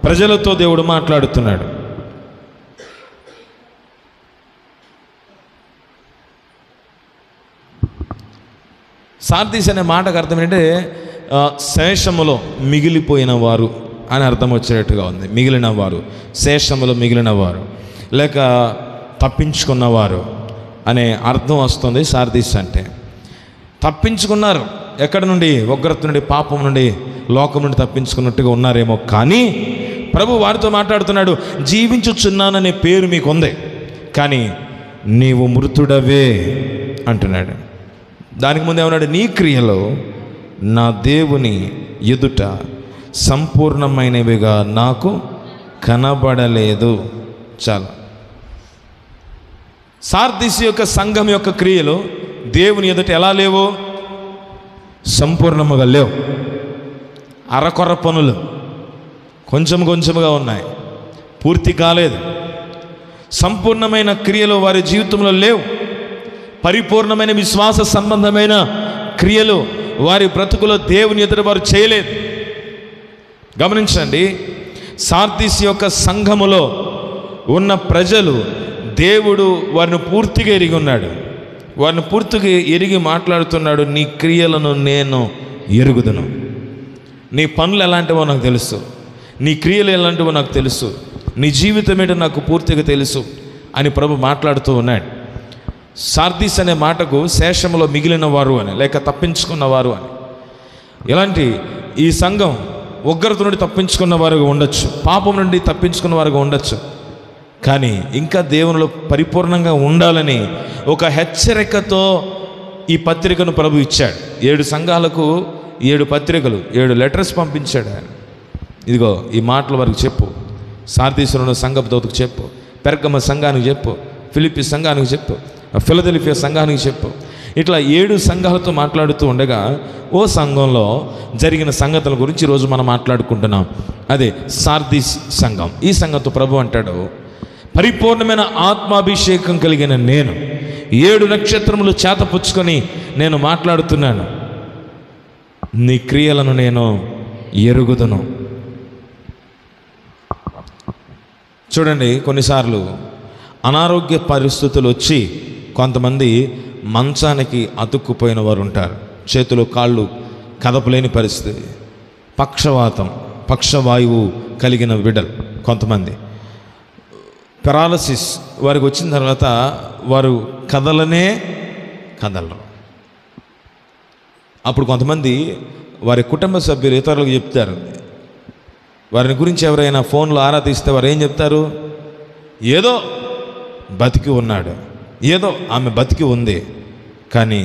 ప్రజలతో దేవుడు మాట్లాడుతున్నాడు. సార్దిస్ అనే మాటకు అర్థం ఏంటంటే శేషములో మిగిలిపోయిన వారు అని అర్థం వచ్చేటట్టుగా ఉంది. మిగిలిన వారు, శేషములో మిగిలిన వారు, లేక తప్పించుకున్నవారు అనే అర్థం వస్తుంది. సార్దీస్ అంటే తప్పించుకున్నారు. ఎక్కడి నుండి? ఉగ్రత నుండి, పాపం నుండి, లోకం నుండి తప్పించుకున్నట్టుగా ఉన్నారేమో, కానీ ప్రభు వారితో మాట్లాడుతున్నాడు, జీవించుచున్నాననే పేరు మీకు ఉంది, కానీ నీవు మృతుడవే అంటున్నాడు. దానికి ముందు ఏమన్నాడు? నీ క్రియలో నా దేవుని ఎదుట సంపూర్ణమైనవిగా నాకు కనబడలేదు. చాలా. సార్దీసు యొక్క సంఘం యొక్క క్రియలు దేవుని ఎదుట ఎలా లేవు? సంపూర్ణముగా లేవు. అరకొర పనులు కొంచెం కొంచెముగా ఉన్నాయి, పూర్తి కాలేదు. సంపూర్ణమైన క్రియలు వారి జీవితంలో లేవు. పరిపూర్ణమైన విశ్వాస సంబంధమైన క్రియలు వారి బ్రతుకులో దేవుని ఎదుట వారు చేయలేదు. గమనించండి, సార్దీస్ యొక్క సంఘములో ఉన్న ప్రజలు దేవుడు వారిని పూర్తిగా ఎరిగి ఉన్నాడు. వారిని పూర్తిగా ఎరిగి మాట్లాడుతున్నాడు. నీ క్రియలను నేను ఎరుగుదును. నీ పనులు ఎలాంటివో నాకు తెలుసు, నీ క్రియలు ఎలాంటివో నాకు తెలుసు, నీ జీవితం ఏంటో నాకు పూర్తిగా తెలుసు అని ప్రభు మాట్లాడుతూ ఉన్నాడు. సార్దీస్ అనే మాటకు శేషములో మిగిలిన వారు అని, లేక తప్పించుకున్నవారు అని. ఇలాంటి ఈ సంఘం ఉగ్రత నుండి తప్పించుకున్న వారుగా ఉండొచ్చు, పాపం నుండి తప్పించుకున్న వారుగా ఉండొచ్చు, కానీ ఇంకా దేవునిలో పరిపూర్ణంగా ఉండాలని ఒక హెచ్చరికతో ఈ పత్రికను ప్రభు ఇచ్చాడు. 7 సంఘాలకు 7 పత్రికలు, 7 లెటర్స్ పంపించాడు ఆయన. ఇదిగో ఈ మాటలు వారికి చెప్పు, సార్దీసులో సంఘపు దూతకు చెప్పు, పెర్గమ సంఘానికి చెప్పు, ఫిలిప్పి సంఘానికి చెప్పు, ఫిలదెల్ఫియా సంఘానికి చెప్పు. ఇట్లా 7 సంఘాలతో మాట్లాడుతూ ఉండగా ఓ సంఘంలో జరిగిన సంగతుల గురించి ఈరోజు మనం మాట్లాడుకుంటున్నాం. అదే సార్దీస్ సంఘం. ఈ సంఘంతో ప్రభు అంటాడు, పరిపూర్ణమైన ఆత్మాభిషేకం కలిగిన నేను 7 నక్షత్రములు చేతపుచ్చుకొని నేను మాట్లాడుతున్నాను. నీ క్రియలను నేను ఎరుగుదును. చూడండి, కొన్నిసార్లు అనారోగ్య పరిస్థితులు వచ్చి కొంతమంది మంచానికి అతుక్కుపోయిన వారు ఉంటారు. చేతులు కాళ్ళు కదపలేని పరిస్థితి, పక్షవాయువు కలిగిన బిడ్డలు, కొంతమంది పెరాలసిస్ వారికి వచ్చిన తర్వాత వారు కదలరు. అప్పుడు కొంతమంది వారి కుటుంబ సభ్యులు ఇతరులకు చెప్తారు. వారిని గురించి ఎవరైనా ఫోన్లో ఆరా తీస్తే వారు ఏం చెప్తారు? ఏదో బతికి ఉన్నాడు, ఏదో ఆమె బతికి ఉంది, కానీ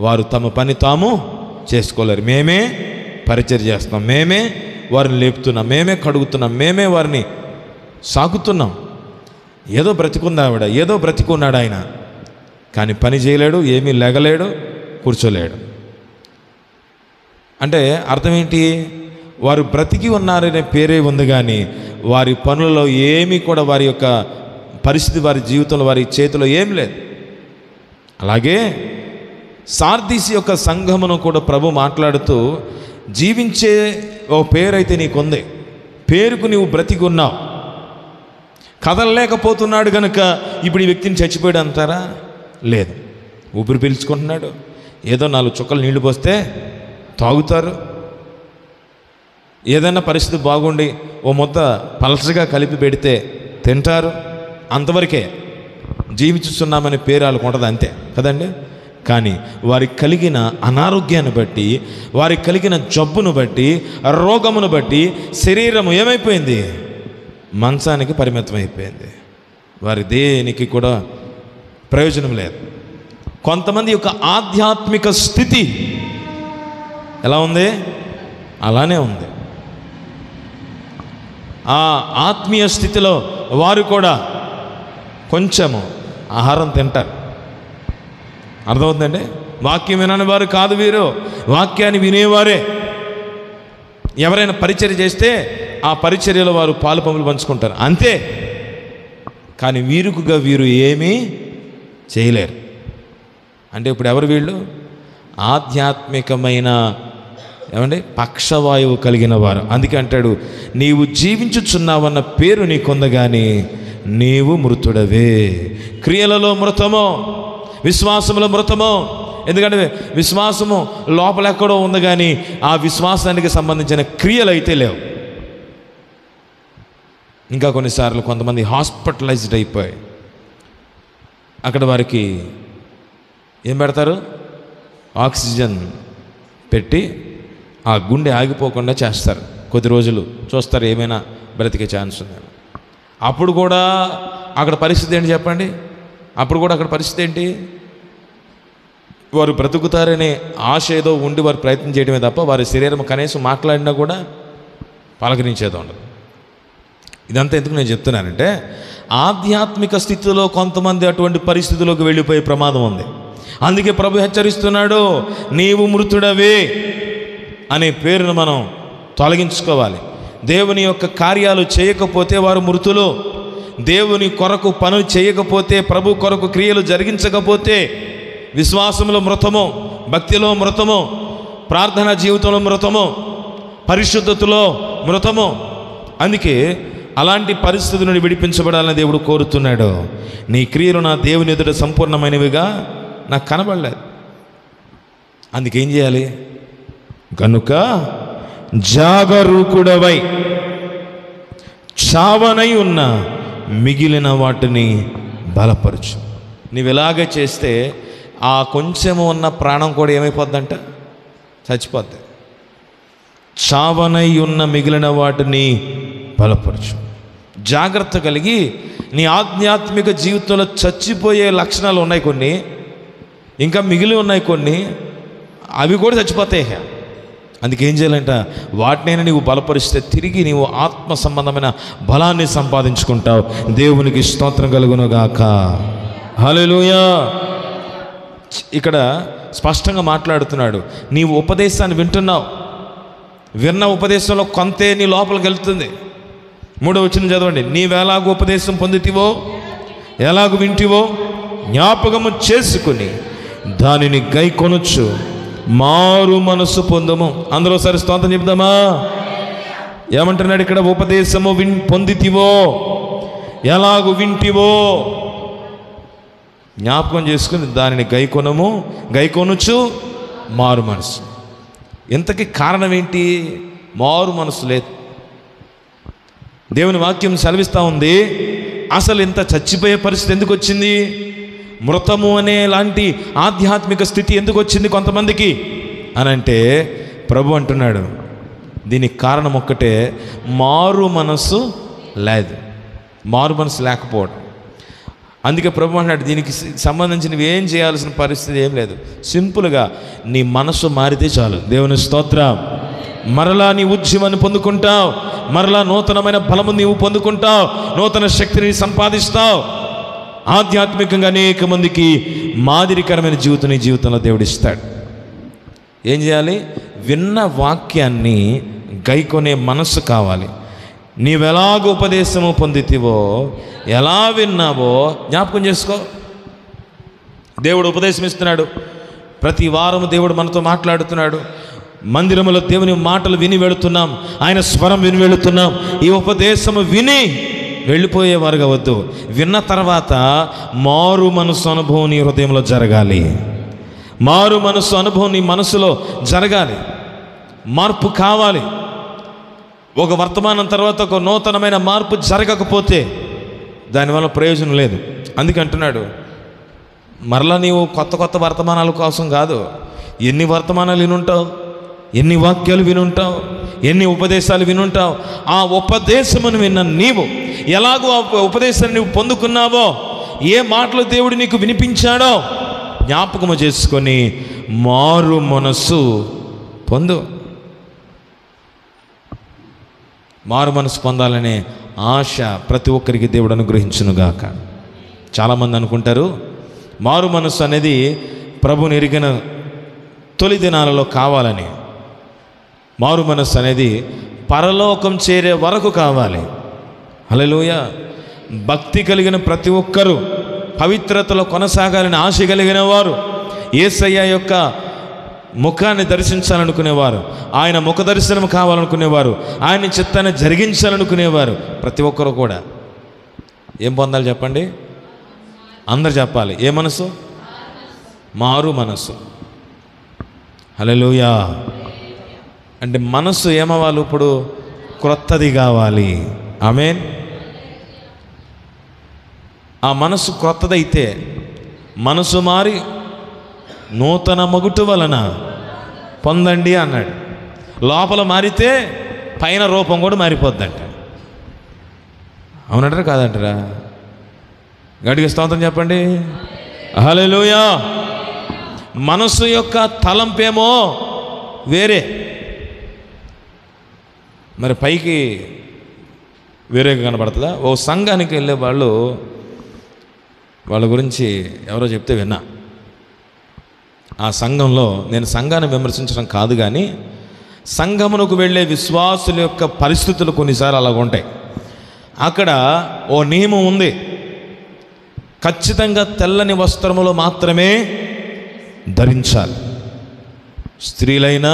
వారు తమ పని తాము చేసుకోలేరు. మేమే పరిచర్య చేస్తున్నాం, మేమే వారిని లేపుతున్నాం, మేమే కడుగుతున్నాం, మేమే వారిని సాకుతున్నాం. ఏదో బ్రతికుంది ఆవిడ, ఏదో బ్రతికున్నాడు ఆయన, కానీ పని చేయలేడు, ఏమీ లేగలేడు, కూర్చోలేడు. అంటే అర్థం ఏంటి? వారు బ్రతికి ఉన్నారనే పేరే ఉంది, కానీ వారి పనులలో ఏమీ కూడా వారి యొక్క పరిస్థితి, వారి జీవితంలో, వారి చేతిలో ఏం లేదు. అలాగే సార్దీస్ యొక్క సంఘమును కూడా ప్రభు మాట్లాడుతూ, జీవించే ఓ పేరైతే నీకుంది, పేరుకు నీవు బ్రతికి ఉన్నావు, కదలలేకపోతున్నాడు కనుక ఇప్పుడు ఈ వ్యక్తిని చచ్చిపోయాడు అంటారా? లేదు, ఊపిరి పీల్చుకుంటున్నాడు, ఏదో 4 చుక్కలు నీళ్లు పోస్తే తాగుతారు, ఏదైనా పరిస్థితి బాగుండి ఓ ముద్ద పలసగా కలిపి పెడితే తింటారు, అంతవరకే జీవించుతున్నామనే పేరు వాళ్ళకు ఉంటుంది, అంతే కదండి. కానీ వారికి కలిగిన అనారోగ్యాన్ని బట్టి, వారికి కలిగిన జబ్బును బట్టి, రోగమును బట్టి శరీరము ఏమైపోయింది? మంచానికి పరిమితం అయిపోయింది. వారి దేనికి కూడా ప్రయోజనం లేదు. కొంతమంది యొక్క ఆధ్యాత్మిక స్థితి ఎలా ఉంది? అలానే ఉంది. ఆ ఆత్మీయ స్థితిలో వారు కూడా కొంచెము ఆహారం తింటారు. అర్థమవుతుందండి? వాక్యం వినని వారు కాదు వీరు, వాక్యాన్ని వినేవారే. ఎవరైనా పరిచర్య చేస్తే ఆ పరిచర్యలో వారు పాలు పంపులు పంచుకుంటారు, అంతే. కానీ వీరుకుగా వీరు ఏమీ చేయలేరు. అంటే ఇప్పుడు ఎవరు వీళ్ళు? ఆధ్యాత్మికమైన పక్షవాయువు కలిగిన వారు. అందుకే అంటాడు, నీవు జీవించుచున్నావన్న పేరు నీకుంది, కానీ నీవు మృతుడవే. క్రియలలో మృతమో, విశ్వాసములో మృతమో. ఎందుకంటే విశ్వాసము లోపల ఎక్కడో ఉంది, కానీ ఆ విశ్వాసానికి సంబంధించిన క్రియలు అయితే లేవు. ఇంకా కొన్నిసార్లు కొంతమంది హాస్పిటలైజ్డ్ అయిపోయి అక్కడ వారికి ఏం పెడతారు? ఆక్సిజన్ పెట్టి ఆ గుండె ఆగిపోకుండా చేస్తారు. కొద్ది రోజులు చూస్తారు, ఏమైనా బ్రతికే ఛాన్స్ ఉంది. అప్పుడు కూడా అక్కడ పరిస్థితి ఏంటి చెప్పండి? అప్పుడు కూడా అక్కడ పరిస్థితి ఏంటి? వారు బ్రతుకుతారనే ఆశ ఏదో ఉండి వారు ప్రయత్నం చేయడమే తప్ప వారి శరీరం కనీసం మాట్లాడినా కూడా పలకరించేదో ఉండదు. ఇదంతా ఎందుకు నేను చెప్తున్నానంటే, ఆధ్యాత్మిక స్థితిలో కొంతమంది అటువంటి పరిస్థితుల్లోకి వెళ్ళిపోయే ప్రమాదం ఉంది. అందుకే ప్రభు హెచ్చరిస్తున్నాడు, నీవు మృతుడవే అనే పేరును మనం తొలగించుకోవాలి. దేవుని యొక్క కార్యాలు చేయకపోతే వారు మృతులు. దేవుని కొరకు పనులు చేయకపోతే, ప్రభు కొరకు క్రియలు జరిగించకపోతే విశ్వాసంలో మృతము, భక్తిలో మృతము, ప్రార్థనా జీవితంలో మృతము, పరిశుద్ధతలో మృతము. అందుకే అలాంటి పరిస్థితి నుండి విడిపించబడాలని దేవుడు కోరుతున్నాడు. నీ క్రియలు నా దేవుని ఎదుట సంపూర్ణమైనవిగా నాకు కనబడలేదు. అందుకేం చేయాలి? కనుక జాగరూకుడవై చావనై ఉన్న మిగిలిన వాటిని బలపరచు. నీవు ఇలాగే చేస్తే ఆ కొంచెము ఉన్న ప్రాణం కూడా ఏమైపోద్దంట? చచ్చిపోద్ది. చావనై ఉన్న మిగిలిన వాటిని బలపరచు. జాగ్రత్త కలిగి నీ ఆధ్యాత్మిక జీవితంలో చచ్చిపోయే లక్షణాలు ఉన్నాయి కొన్ని. ఇంకా మిగిలి ఉన్నాయి కొన్ని, అవి కూడా చచ్చిపోతాయి. అందుకే ఏం చేయాలంట, వాటినైనా నీవు బలపరిస్తే తిరిగి నీవు ఆత్మ సంబంధమైన బలాన్ని సంపాదించుకుంటావు. దేవునికి స్తోత్రం కలుగునుగాక. హల్లెలూయా. ఇక్కడ స్పష్టంగా మాట్లాడుతున్నాడు. నీవు ఉపదేశాన్ని వింటున్నావు, విన్న ఉపదేశంలో కొంతే నీ లోపలికి వెళ్తుంది. 3వ వచనం చదవండి. నీవెలాగూ ఉపదేశం పొందితివో, ఎలాగూ వింటివో జ్ఞాపకము చేసుకుని దానిని గైకొనొచ్చు మారు మనసు పొందము. అందరూ ఒకసారి స్తోత్రం చెప్దామా? ఏమంటున్నాడు ఇక్కడ? ఉపదేశము పొందితివో, ఎలాగూ వింటివో జ్ఞాపకం చేసుకుని దానిని గైకొనొచ్చు మారు మనసు. ఇంతకీ కారణం ఏంటి? మారు మనసు లేదు. దేవుని వాక్యం సెలవిస్తూ ఉంది, అసలు ఇంత చచ్చిపోయే పరిస్థితి ఎందుకు వచ్చింది? మృతము అనే లాంటి ఆధ్యాత్మిక స్థితి ఎందుకు వచ్చింది కొంతమందికి అని అంటే, ప్రభు అంటున్నాడు దీనికి కారణం ఒక్కటే, మారు మనసు లేదు, మారు మనసు లేకపోవడం. అందుకే ప్రభు అంటున్నాడు దీనికి సంబంధించి నువ్వేం చేయాల్సిన పరిస్థితి ఏం లేదు. సింపుల్గా నీ మనసు మారితే చాలు. దేవుని స్తోత్రం. మరలా నీ ఉద్యమాన్ని పొందుకుంటావు, మరలా నూతనమైన బలము నీవు పొందుకుంటావు, నూతన శక్తిని సంపాదిస్తావు. ఆధ్యాత్మికంగా అనేక మందికి మాదిరికరమైన జీవితం నీ జీవితంలో దేవుడు ఇస్తాడు. ఏం చేయాలి? విన్న వాక్యాన్ని గైకొనే మనస్సు కావాలి. నీవెలాగ ఉపదేశము పొందితివో, ఎలా విన్నావో జ్ఞాపకం చేసుకో. దేవుడు ఉపదేశం ఇస్తున్నాడు. ప్రతి వారము దేవుడు మనతో మాట్లాడుతున్నాడు. మందిరములో దేవుని మాటలు విని వెళుతున్నాం, ఆయన స్వరం విని వెళుతున్నాం. ఈ ఉపదేశము విని వెళ్ళిపోయేవారుగా వద్దు. విన్న తర్వాత మారు మనసు అనుభవం నీ హృదయంలో జరగాలి. మారు మనసు అనుభవం నీ మనసులో జరగాలి. మార్పు కావాలి. ఒక వర్తమానం తర్వాత ఒక నూతనమైన మార్పు జరగకపోతే దానివల్ల ప్రయోజనం లేదు. అందుకే అంటున్నాడు, మరలా నీవు కొత్త కొత్త వర్తమానాల కోసం కాదు. ఎన్ని వర్తమానాలు వినుంటావు, ఎన్ని వాక్యాలు వినుంటావు, ఎన్ని ఉపదేశాలు వినుంటావు. ఆ ఉపదేశమును విన్న నీవు ఎలాగో ఆ ఉపదేశాన్ని నువ్వు పొందుకున్నావో, ఏ మాటలు దేవుడు నీకు వినిపించాడో జ్ఞాపకము చేసుకొని మారు మనసు పొందు. మారు మనసు పొందాలనే ఆశ ప్రతి ఒక్కరికి దేవుడు అనుగ్రహించునుగాక. చాలామంది అనుకుంటారు మారు మనసు అనేది ప్రభుని ఎరిగిన తొలి దినాలలో కావాలని. మారు మనసు అనేది పరలోకం చేరే వరకు కావాలి. హల్లెలూయా. భక్తి కలిగిన ప్రతి ఒక్కరూ పవిత్రతలో కొనసాగాలని ఆశ కలిగిన వారు, యేసయ్య యొక్క ముఖాన్ని దర్శించాలనుకునేవారు, ఆయన ముఖ దర్శనం కావాలనుకునేవారు, ఆయన చిత్తాన్ని జరిగించాలనుకునేవారు ప్రతి ఒక్కరు కూడా ఏం పొందాలి చెప్పండి? అందరు చెప్పాలి. ఏ మనసు? మారు మనసు. హల్లెలూయా. అంటే మనసు ఏమవ్వాలి? ఇప్పుడు క్రొత్తది కావాలి. ఆమేన్. ఆ మనసు క్రొత్తదైతే, మనసు మారి నూతన మగుటు వలన పొందండి అన్నాడు. లోపల మారితే పైన రూపం కూడా మారిపోద్దంట. అవునంటారా కాదంటారా? గట్టిగా స్తోత్రం చెప్పండి. హల్లెలూయా. మనసు యొక్క తలంపేమో వేరే, మరి పైకి వేరేగా కనబడుతుందా? ఓ సంఘానికి వెళ్ళే వాళ్ళ గురించి ఎవరో చెప్తే విన్నా. ఆ సంఘంలో, నేను సంఘాన్ని విమర్శించడం కాదు కానీ, సంఘమునకు వెళ్ళే విశ్వాసుల యొక్క పరిస్థితులు కొన్నిసార్లు అలాగ ఉంటాయి. అక్కడ ఓ నియమం ఉంది, ఖచ్చితంగా తెల్లని వస్త్రములు మాత్రమే ధరించాలి. స్త్రీలైనా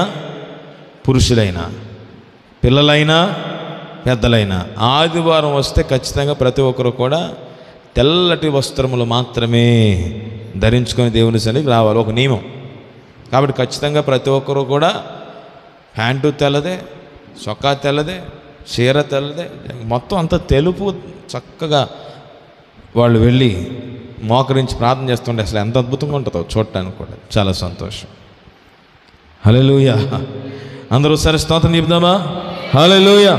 పురుషులైనా, పిల్లలైనా పెద్దలైనా ఆదివారం వస్తే ఖచ్చితంగా ప్రతి ఒక్కరు కూడా తెల్లటి వస్త్రములు మాత్రమే ధరించుకొని దేవుని సన్నిధికి రావాలి. ఒక నియమం. కాబట్టి ఖచ్చితంగా ప్రతి ఒక్కరు కూడా ప్యాంటు తెల్లదే, చొక్కా తెల్లదే, చీర తెల్లదే, మొత్తం అంతా తెలుపు చక్కగా వాళ్ళు వెళ్ళి మోకరించి ప్రార్థన చేస్తుంటే అసలు ఎంత అద్భుతంగా ఉంటుందో చూడటానికి కూడా చాలా సంతోషం. హల్లెలూయా. అందరూ సరే స్తోత్రం చెప్దామా? హల్లెలూయా.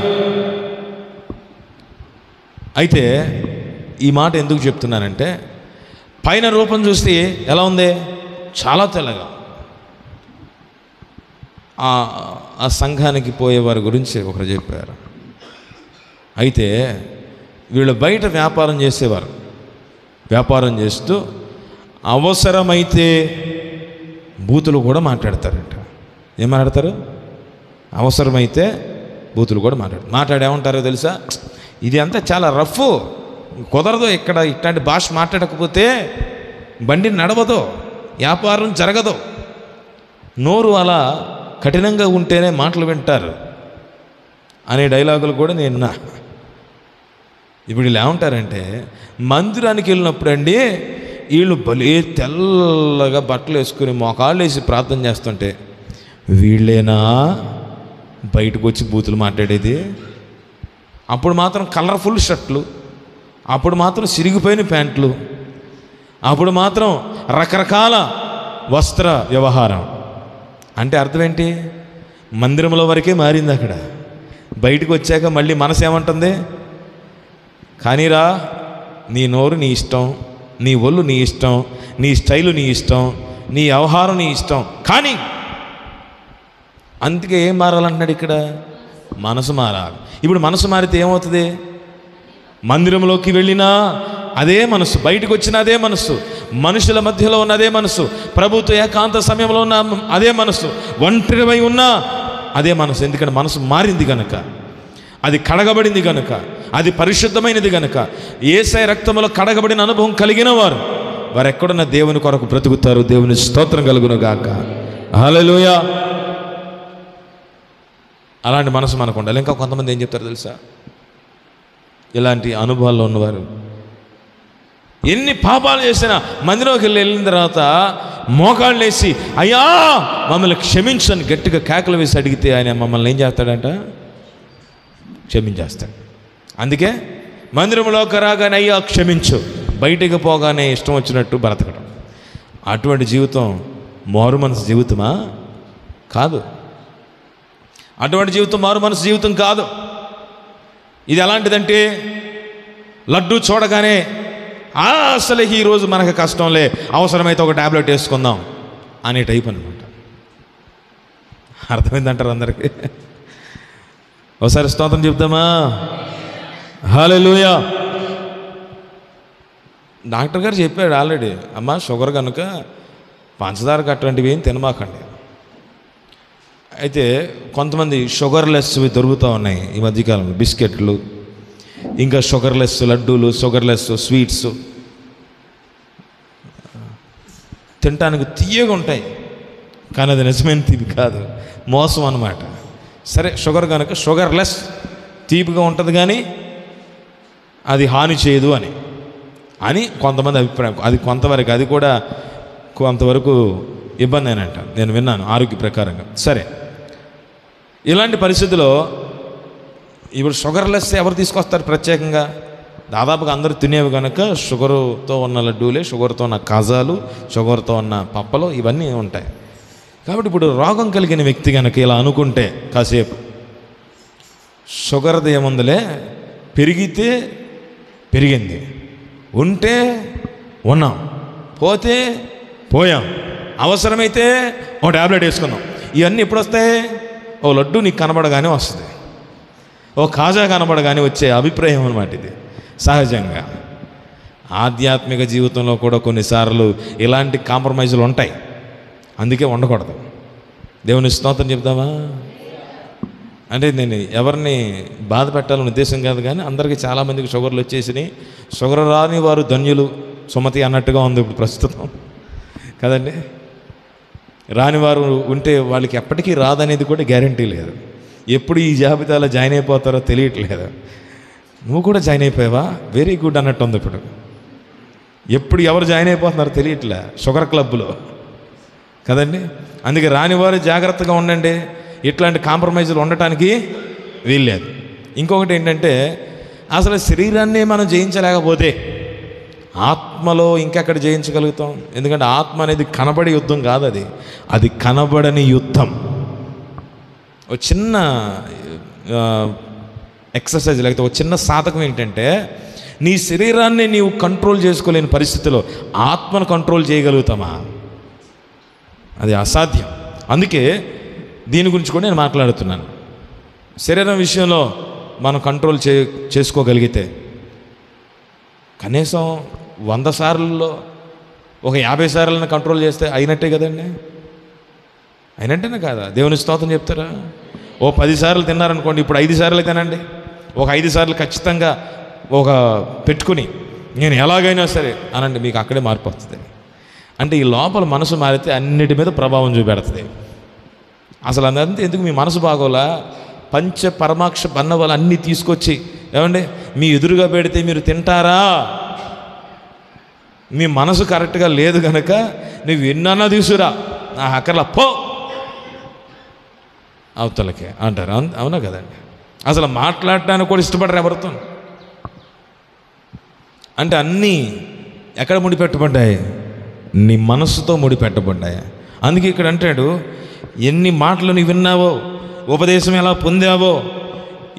అయితే ఈ మాట ఎందుకు చెప్తున్నానంటే, పైన రూపం చూస్తే ఎలా ఉంది? చాలా తెల్లగా. ఆ సంఘానికి పోయే వారి గురించి ఒకరు చెప్పారు. అయితే వీళ్ళు బయట వ్యాపారం చేసేవారు. వ్యాపారం చేస్తూ అవసరమైతే బూతులు కూడా మాట్లాడతారంట. ఏం మాట్లాడతారు? అవసరమైతే బూతులు కూడా మాట్లాడేమంటారో తెలుసా? ఇది అంతా చాలా రఫ్, కుదరదు. ఇక్కడ ఇట్లాంటి భాష మాట్లాడకపోతే బండి నడవదు, వ్యాపారం జరగదు. నోరు అలా కఠినంగా ఉంటేనే మాటలు వింటారు అనే డైలాగులు కూడా నేను ఇప్పుడు వీళ్ళు ఏమంటారంటే, మందిరానికి వెళ్ళినప్పుడు అండి వీళ్ళు భలే తెల్లగా బట్టలు వేసుకుని మోకాళ్ళు వేసి ప్రార్థన చేస్తుంటే వీళ్ళేనా బయటకు వచ్చి బూతులు మాట్లాడేది? అప్పుడు మాత్రం కలర్ఫుల్ షర్ట్లు, అప్పుడు మాత్రం సిరిగిపోయిన ప్యాంట్లు, అప్పుడు మాత్రం రకరకాల వస్త్ర వ్యవహారం. అంటే అర్థం ఏంటి? మందిరంలో వరకే మారింది. అక్కడ బయటకు వచ్చాక మళ్ళీ మనసు ఏమంటుంది? కానీరా, నీ నోరు నీ ఇష్టం, నీ ఒళ్ళు నీ ఇష్టం, నీ స్టైలు నీ ఇష్టం, నీ వ్యవహారం నీ ఇష్టం, కానీ అందుకే ఏం మారాలంటున్నాడు ఇక్కడ? మనసు మారాలి. ఇప్పుడు మనసు మారితే ఏమవుతుంది? మందిరంలోకి వెళ్ళినా అదే మనసు, బయటకు వచ్చిన అదే మనసు, మనుషుల మధ్యలో ఉన్న అదే మనసు, ప్రభుత్వ ఏకాంత సమయంలో ఉన్న అదే మనసు, ఒంటరివై ఉన్న అదే మనసు. ఎందుకంటే మనసు మారింది కనుక, అది కడగబడింది కనుక, అది పరిశుద్ధమైనది కనుక. యేసయ్య రక్తంలో కడగబడిన అనుభవం కలిగిన వారు ఎక్కడున్న దేవుని కొరకు బ్రతుకుతారు. దేవుని స్తోత్రం కలుగును గాక. హల్లెలూయా. అలాంటి మనసు మనకు ఉండాలి. ఇంకా కొంతమంది ఏం చెప్తారు తెలుసా? ఇలాంటి అనుభవాల్లో ఉన్నవారు ఎన్ని పాపాలు చేసినా మందిరంలోకి వెళ్ళిన తర్వాత మోకాళ్ళు వేసి అయ్యా మమ్మల్ని క్షమించని గట్టిగా కేకలు వేసి అడిగితే ఆయన మమ్మల్ని ఏం చేస్తాడంట? క్షమించేస్తాడు. అందుకే మందిరంలోకి రాగానే అయ్యా క్షమించు, బయటికి పోగానే ఇష్టం వచ్చినట్టు బ్రతకడం. అటువంటి జీవితం మారు మనసు జీవితమా? కాదు. అటువంటి జీవితం మారు మనసు జీవితం కాదు. ఇది ఎలాంటిదంటే, లడ్డు చూడగానే అసలు ఈరోజు మనకు కష్టంలే, అవసరమైతే ఒక ట్యాబ్లెట్ వేసుకుందాం అనే టైప్ అనమాట. అర్థమైందంటారు అందరికీ? ఒకసారి స్తోత్రం చెప్తామా? హల్లెలూయా. డాక్టర్ గారు చెప్పాడు ఆల్రెడీ, అమ్మ షుగర్ కనుక పంచదార అటువంటివి ఏం తినమాకండి. అయితే కొంతమంది షుగర్లెస్వి దొరుకుతూ ఉన్నాయి ఈ మధ్యకాలంలో, బిస్కెట్లు, ఇంకా షుగర్లెస్ లడ్డూలు, షుగర్లెస్ స్వీట్స్ తినటానికి తీయగా ఉంటాయి, కానీ అది నిజమైన తీపి కాదు, మోసం అన్నమాట. సరే, షుగర్ కనుక షుగర్లెస్ తీపిగా ఉంటుంది కానీ అది హాని చేయదు అని కొంతమంది అభిప్రాయం. అది కొంతవరకు, అది కూడా కొంతవరకు ఇబ్బంది అయినంట నేను విన్నాను ఆరోగ్య ప్రకారంగా. సరే, ఇలాంటి పరిస్థితిలో ఇప్పుడు షుగర్లెస్ ఎవరు తీసుకొస్తారు ప్రత్యేకంగా? దాదాపుగా అందరూ తినేవి కనుక షుగర్తో ఉన్న లడ్డూలే, షుగర్తో ఉన్న కాజాలు, షుగర్తో ఉన్న పప్పలు ఇవన్నీ ఉంటాయి. కాబట్టి ఇప్పుడు రోగం కలిగిన వ్యక్తి కనుక ఇలా అనుకుంటే కాసేపు, షుగర్ది ఏముందిలే, పెరిగితే పెరిగింది, ఉంటే ఉన్నాం, పోతే పోయాం, అవసరమైతే ఓ ట్యాబ్లెట్ వేసుకున్నాం. ఇవన్నీ ఎప్పుడు వస్తాయి? ఓ లడ్డు నీకు కనబడగానే వస్తుంది, ఓ కాజా కనబడగానే వచ్చే అభిప్రాయం అన్నమాట ఇది. సహజంగా ఆధ్యాత్మిక జీవితంలో కూడా కొన్నిసార్లు ఇలాంటి కాంప్రమైజులు ఉంటాయి, అందుకే ఉండకూడదు. దేవుని స్తోత్రం చెప్తామా? అంటే నేను ఎవరిని బాధ పెట్టాలని ఉద్దేశం కాదు, కానీ అందరికీ చాలామందికి షుగర్లు వచ్చేసినాయి. షుగర్ రాని వారు ధన్యులు సుమతి అన్నట్టుగా ఉంది ఇప్పుడు ప్రస్తుతం కదండి. రానివారు ఉంటే వాళ్ళకి ఎప్పటికీ రాదనేది కూడా గ్యారంటీ లేదు. ఎప్పుడు ఈ జాబితాలో జాయిన్ అయిపోతారో తెలియట్లేదు. నువ్వు కూడా జాయిన్ అయిపోయావా? వెరీ గుడ్ అన్నట్టు ఉంది ఇప్పుడు. ఎప్పుడు ఎవరు జాయిన్ అయిపోతున్నారో తెలియట్లే షుగర్ క్లబ్లో కదండి. అందుకే రానివారు జాగ్రత్తగా ఉండండి, ఇట్లాంటి కాంప్రమైజులు ఉండటానికి వీల్లేదు. ఇంకొకటి ఏంటంటే, అసలు శరీరాన్ని మనం జయించలేకపోతే ఆత్మలో ఇంకెక్కడ జయించగలుగుతాం? ఎందుకంటే ఆత్మ అనేది కనబడే యుద్ధం కాదు, అది కనబడని యుద్ధం. ఒక చిన్న ఎక్సర్సైజ్ లేకపోతే ఒక చిన్న సాధకం ఏంటంటే, నీ శరీరాన్ని నీవు కంట్రోల్ చేసుకోలేని పరిస్థితిలో ఆత్మను కంట్రోల్ చేయగలుగుతామా? అది అసాధ్యం. అందుకే దీని గురించి కూడా నేను మాట్లాడుతున్నాను. శరీరం విషయంలో మనం కంట్రోల్ చేసుకోగలిగితే కనీసం 100 సార్లలో ఒక 50 సార్లను కంట్రోల్ చేస్తే అయినట్టే కదండి. అయినట్టేనే కాదా? దేవుని స్తోత్రం చెప్తారా? ఓ 10 సార్లు తిన్నారనుకోండి, ఇప్పుడు 5 సార్లు తినండి. ఒక 5 సార్లు ఖచ్చితంగా ఒక పెట్టుకుని నేను ఎలాగైనా సరే అనండి, మీకు అక్కడే మార్పు వస్తుంది. అంటే ఈ లోపల మనసు మారితే అన్నిటి మీద ప్రభావం చూపెడుతుంది. అసలు అదంతా ఎందుకు? మీ మనసు బాగోలా? పంచ పరమాక్ష పన్నవాళ్ళు అన్నీ తీసుకొచ్చి ఏమండి మీ ఎదురుగా పెడితే మీరు తింటారా? మీ మనసు కరెక్ట్గా లేదు కనుక నువ్వు ఎన్నన్నా తీసుకురా, నా అక్కర్లా పో అవతలకే అంటారు. అవునా కదండి? అసలు మాట్లాడటానికి కూడా ఇష్టపడరు ఎవరితో. అంటే అన్నీ ఎక్కడ ముడిపెట్టబడ్డాయి? నీ మనస్సుతో ముడిపెట్టబడ్డాయి. అందుకే ఇక్కడ అంటాడు, ఎన్ని మాటలు నీవు విన్నావో, ఉపదేశం ఎలా పొందావో,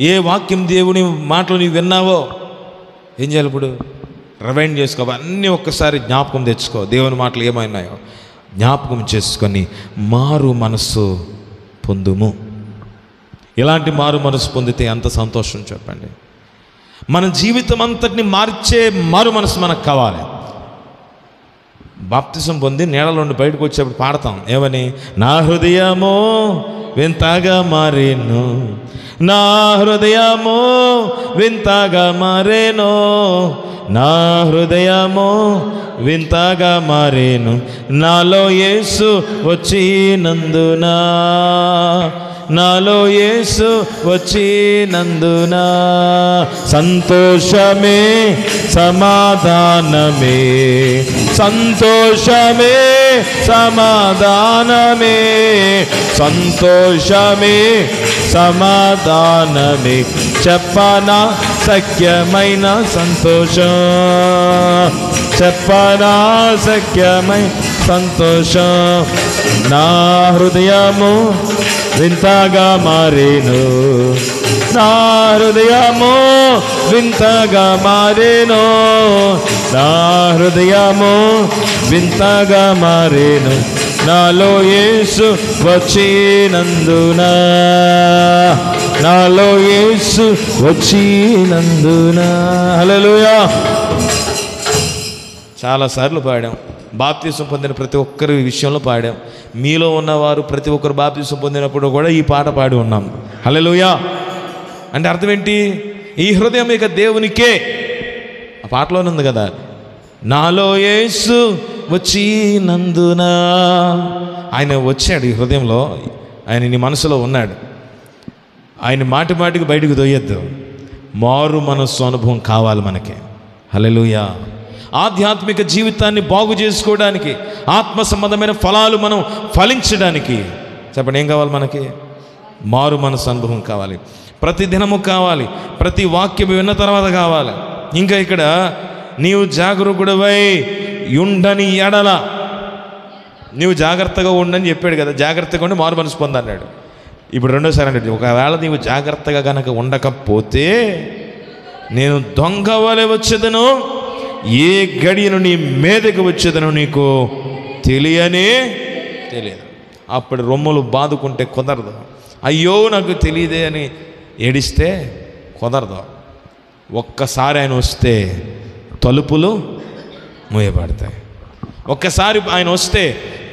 ఏ వాక్యం దేవుని మాటలు నీవు విన్నావో ఏం చేయాలి? ఇప్పుడు రివైండ్ చేసుకో, అన్నీ ఒక్కసారి జ్ఞాపకం తెచ్చుకో. దేవుని మాటలు ఏమైనాయో జ్ఞాపకం చేసుకొని మారు మనస్సు పొందుము. ఇలాంటి మారు మనసు పొందితే ఎంత సంతోషం చెప్పండి. మన జీవితం అంతటిని మార్చే మారు మనసు మనకు కావాలి. బాప్తిసం పొంది నీళ్ళ నుండి బయటకు వచ్చేప్పుడు పాడతాం ఏమని? నా హృదయమో వింతగా మారేను, నా హృదయమో వింతగా మారేను, నా హృదయమో వింతగా మారేను, నాలో యేసు వచ్చినందునా, నాలో యేసు వచ్చినందునా, సంతోషమే సమాధానమే, సంతోషమే సమాధానమే, సంతోషమే సమాధానమే, చెప్పనా సఖ్యమైన సంతోషం, చెప్పనా సఖ్యమైన సంతోషం, నా హృదయము వింతగా మారేను, నా హృదయము వింతగా మారేను, నా హృదయము వింతగా మారేను, నాలో యేసు వచ్చినందునా, నాలో యేసు వచ్చినందునా. హల్లెలూయా. చాలాసార్లు పాడాం. బాప్తిసం పొందిన ప్రతి ఒక్కరి విషయంలో పాడాం. మీలో ఉన్నవారు ప్రతి ఒక్కరు బాప్తిసం పొందినప్పుడు కూడా ఈ పాట పాడి ఉన్నాం. హల్లెలూయా. అంటే అర్థం ఏంటి? ఈ హృదయం ఇక దేవునికే. ఆ పాటలోనే ఉంది కదా, నాలో యేసు వచ్చినందునా. ఆయన వచ్చాడు ఈ హృదయంలో, ఆయన నీ మనసులో ఉన్నాడు. ఆయన మాటి మాటికి బయటకు తోయొద్దు. మారు మనస్సు అనుభవం కావాలి మనకి. హల్లెలూయా. ఆధ్యాత్మిక జీవితాన్ని బాగు చేసుకోవడానికి, ఆత్మ సంబంధమైన ఫలాలు మనం ఫలించడానికి చెప్పండి ఏం కావాలి మనకి? మారు మనసు అనుభవం కావాలి. ప్రతి దినము కావాలి, ప్రతి వాక్యం విన్న తర్వాత కావాలి. ఇంకా ఇక్కడ నీవు జాగరూకుడవై ఉండని ఎడల, నీవు జాగ్రత్తగా ఉండని చెప్పాడు కదా, జాగ్రత్తగా ఉండి మారు మనసు పొందన్నాడు. ఇప్పుడు రెండోసారి అంటే ఒకవేళ నీవు జాగ్రత్తగా కనుక ఉండకపోతే నేను దొంగ వలె వచ్చేదను, ఏ గడియను నీ మీదకి వచ్చేదను నీకు తెలియదు. అప్పుడు రొమ్ములు బాదుకుంటే కుదరదు. అయ్యో నాకు తెలియదే అని ఏడిస్తే కుదరదు. ఒక్కసారి ఆయన వస్తే తలుపులు మూయబడతాయి. ఒక్కసారి ఆయన వస్తే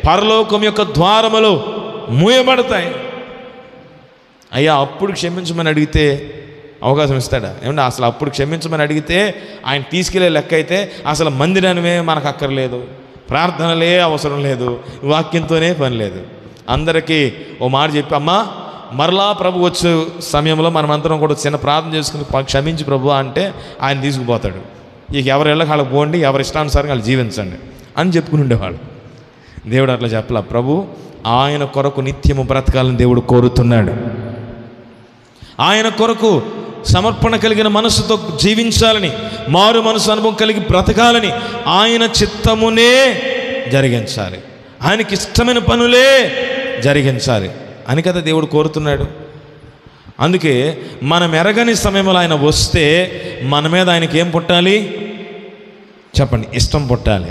పరలోకం యొక్క ద్వారములు మూయబడతాయి. అయ్యా అప్పుడు క్షమించమని అడిగితే అవకాశం ఇస్తాడా? ఏమంటే అసలు అప్పుడు క్షమించమని అడిగితే ఆయన తీసుకెళ్లే లెక్క అయితే అసలు మందిరమే మనకు అక్కర్లేదు, ప్రార్థనలే అవసరం లేదు, వాక్యంతోనే పని లేదు. అందరికీ ఓ మాట చెప్పి అమ్మా మరలా ప్రభు వచ్చే సమయంలో మనమందరం కూడా చిన్న ప్రార్థన చేసుకుని క్షమించి ప్రభు అంటే ఆయన తీసుకుపోతాడు. ఇక ఎవరి ఇళ్ళకి వాళ్ళకి పోండి, ఎవరి ఇష్టానుసారంగా వాళ్ళు జీవించండి అని చెప్పుకుని ఉండేవాళ్ళు. దేవుడు అట్లా చెప్పలా. ప్రభు ఆయన కొరకు నిత్యము బ్రతకాలని దేవుడు కోరుతున్నాడు. ఆయన కొరకు సమర్పణ కలిగిన మనసుతో జీవించాలని, మారు మనసు అనుభవం కలిగి బ్రతకాలని ఆయన చిత్తమునే జరిగించాలి, ఆయనకి ఇష్టమైన పనులే జరిగించాలి అని కదా దేవుడు కోరుతున్నాడు. అందుకే మనం ఎరగని సమయంలో ఆయన వస్తే మన మీద ఆయనకి ఏం పుట్టాలి చెప్పండి? ఇష్టం పుట్టాలి.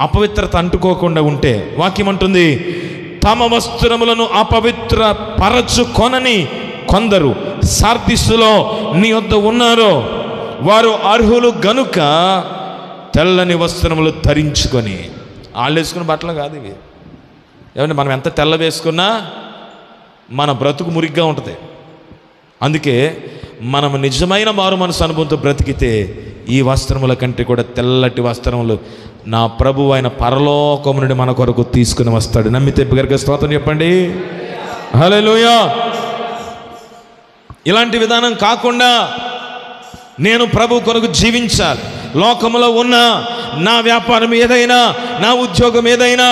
అపవిత్రత అంటుకోకుండా ఉంటే వాక్యం అంటుంది, తమ వస్త్రములను అపవిత్ర పరచుకొనని కొందరు సార్దిస్సులో నీ వద్ద ఉన్నారో వారు అర్హులు గనుక తెల్లని వస్త్రములు ధరించుకొని. వాళ్ళు వేసుకున్న బట్టలు కాదు ఇవి. ఏమంటే మనం ఎంత తెల్ల వేసుకున్నా మన బ్రతుకు మురిగ్గా ఉంటుంది. అందుకే మనం నిజమైన మారు మనసు అనుభవంతో బ్రతికితే ఈ వస్త్రముల కంటే కూడా తెల్లటి వస్త్రములు నా ప్రభు అయిన పరలోకము నుండి మన కొరకు తీసుకుని వస్తాడు. నమ్మితే బిగ్గరగా స్తోత్రం చెప్పండి. హల్లెలూయా. ఇలాంటి విధానం కాకుండా నేను ప్రభు కొరకు జీవించాలి. లోకములో ఉన్న నా వ్యాపారం ఏదైనా, నా ఉద్యోగం ఏదైనా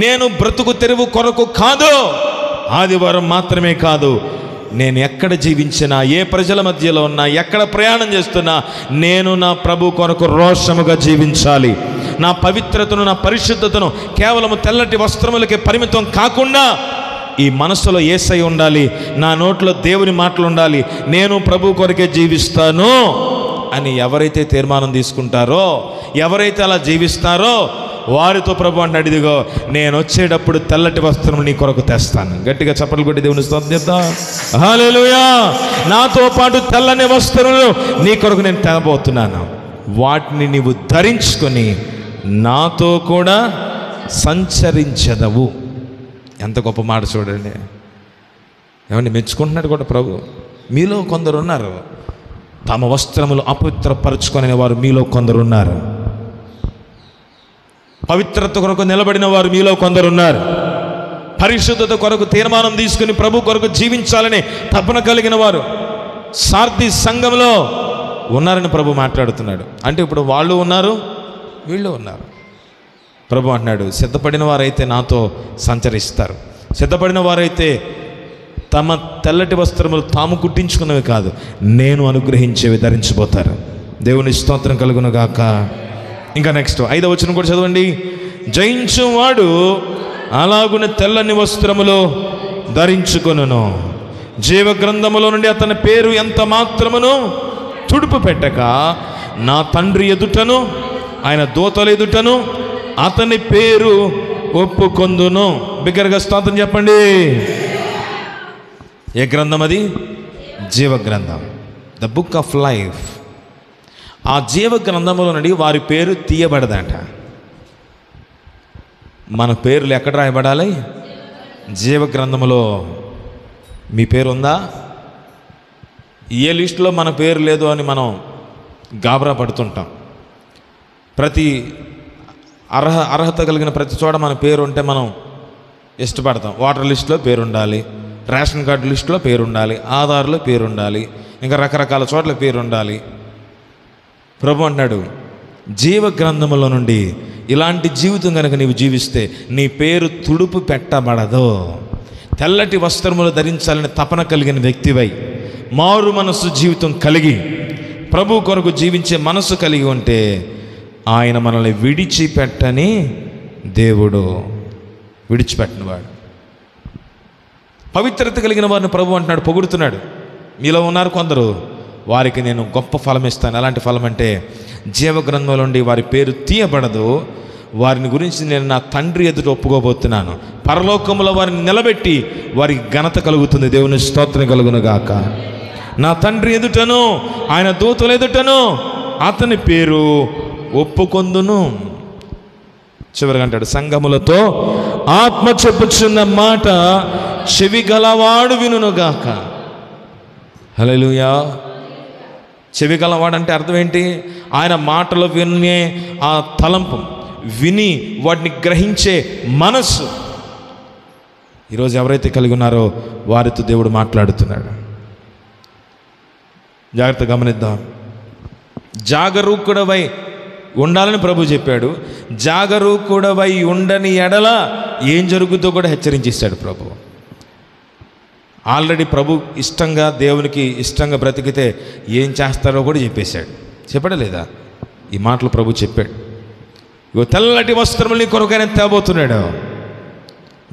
నేను బ్రతుకు తెరువు కొరకు కాదు, ఆదివారం మాత్రమే కాదు, నేను ఎక్కడ జీవించినా, ఏ ప్రజల మధ్యలో ఉన్నా, ఎక్కడ ప్రయాణం చేస్తున్నా నేను నా ప్రభు కొరకు రోషముగా జీవించాలి. నా పవిత్రతను, నా పరిశుద్ధతను కేవలం తెల్లటి వస్త్రములకే పరిమితం కాకుండా ఈ మనసులో యేసయ్య ఉండాలి, నా నోట్లో దేవుని మాటలు ఉండాలి, నేను ప్రభు కొరకే జీవిస్తాను అని ఎవరైతే తీర్మానం తీసుకుంటారో, ఎవరైతే అలా జీవిస్తారో వారితో ప్రభు అంటాడు, ఇదిగో నేను వచ్చేటప్పుడు తెల్లటి వస్త్రం నీ కొరకు తెస్తాను. గట్టిగా చప్పట్లు కొట్టి దేవుని స్తోత్రం చేద్దాం. హల్లెలూయా. నాతో పాటు తెల్లని వస్త్రములు నీ కొరకు నేను తేబోతున్నాను, వాటిని నీవు ధరించుకొని నాతో కూడా సంచరించదవు. ఎంత గొప్ప మాట చూడండి. ఏమండి మెచ్చుకుంటున్నాడు కూడా ప్రభు. మీలో కొందరు ఉన్నారు తమ వస్త్రములు అపవిత్రపరచుకునే వారు, మీలో కొందరు ఉన్నారు పవిత్రత కొరకు నిలబడిన వారు, మీలో కొందరు ఉన్నారు పరిశుద్ధత కొరకు తీర్మానం తీసుకుని ప్రభు కొరకు జీవించాలని తపన కలిగిన వారు సార్ది సంఘంలో ఉన్నారని ప్రభు మాట్లాడుతున్నాడు. అంటే ఇప్పుడు వాళ్ళు ఉన్నారు, వీళ్ళు ఉన్నారు. ప్రభు అంటున్నాడు, సిద్ధపడిన వారైతే నాతో సంచరిస్తారు, సిద్ధపడిన వారైతే తమ తెల్లటి వస్త్రములు తాము కుట్టించుకున్నవి కాదు, నేను అనుగ్రహించేవి ధరించిపోతారు. దేవుని స్తోత్రం కలుగును గాక. ఇంకా నెక్స్ట్ 5వ వచనం కూడా చదవండి. జయించువాడు అలాగున తెల్లని వస్త్రములు ధరించుకొనును, జీవ గ్రంథములో నుండి అతని పేరు ఎంత మాత్రమును తుడుపు పెట్టక నా తండ్రి ఎదుటను ఆయన దూతల ఎదుటను అతని పేరు ఒప్పుకొందును. బిగ్గరగా స్తోత్రం చెప్పండి. ఏ గ్రంథం అది? జీవ గ్రంథం, ద బుక్ ఆఫ్ లైఫ్. ఆ జీవ గ్రంథంలో నుండి వారి పేరు తీయబడదంట. మన పేర్లు ఎక్కడ రాయబడాలి? జీవ గ్రంథములో. మీ పేరు ఉందా? ఏ లిస్టులో మన పేరు లేదు అని మనం గాబరా పడుతుంటాం. ప్రతి అర్హత కలిగిన ప్రతి చోట మన పేరు ఉంటే మనం ఇష్టపడతాం. వాటర్ లిస్టులో పేరు ఉండాలి, రేషన్ కార్డు లిస్టులో పేరు ఉండాలి, ఆధార్లో పేరు ఉండాలి, ఇంకా రకరకాల చోట్ల పేరు ఉండాలి. ప్రభు అంటున్నాడు, జీవ గ్రంథములో నుండి ఇలాంటి జీవితం కనుక నీవు జీవిస్తే నీ పేరు తుడుపు పెట్టబడదు. తెల్లటి వస్త్రములు ధరించాలని తపన కలిగిన వ్యక్తివై, మారు మనస్సు జీవితం కలిగి ప్రభు కొరకు జీవించే మనస్సు కలిగి ఉంటే ఆయన మనల్ని విడిచిపెట్టని దేవుడు, విడిచిపెట్టనివాడు. పవిత్రత కలిగిన వారిని ప్రభు అంటున్నాడు, పొగుడుతున్నాడు. మీలో ఉన్నారు కొందరు, వారికి నేను గొప్ప ఫలం ఇస్తాను. ఎలాంటి ఫలం అంటే జీవ గ్రంథంలో నుండి వారి పేరు తీయబడదు, వారిని గురించి నేను నా తండ్రి ఎదుట ఒప్పుకోబోతున్నాను. పరలోకములో వారిని నిలబెట్టి వారికి ఘనత కలుగుతుంది. దేవుని స్తోత్రం కలుగును గాక. నా తండ్రి ఎదుటను ఆయన దూతల ఎదుటను అతని పేరు ఒప్పుకొందును. చివరిగా అంటాడు, సంఘములతో ఆత్మ చెప్పుచున్న మాట చెవి గలవాడు వినుగాక. హల్లెలూయా. చెవి గలవాడు అంటే అర్థం ఏంటి? ఆయన మాటలు వినే ఆ తలంపు, విని వాటిని గ్రహించే మనస్సు ఈరోజు ఎవరైతే కలిగి ఉన్నారో వారితో దేవుడు మాట్లాడుతున్నాడు. జాగ్రత్త గమనిద్దాం. జాగరూకుడవై ఉండాలని ప్రభు చెప్పాడు. జాగరూకుడవై ఉండని ఎడల ఏం జరుగుతుందో కూడా హెచ్చరించేశాడు ప్రభు. ఆల్రెడీ ప్రభు ఇష్టంగా, దేవునికి ఇష్టంగా బ్రతికితే ఏం చేస్తారో కూడా చెప్పేశాడు. చెప్పడలేదా? ఈ మాటలు ప్రభు చెప్పాడు. ఇగో తెల్లటి వస్త్రములు నీ కొరకైనా తేబోతున్నాడు.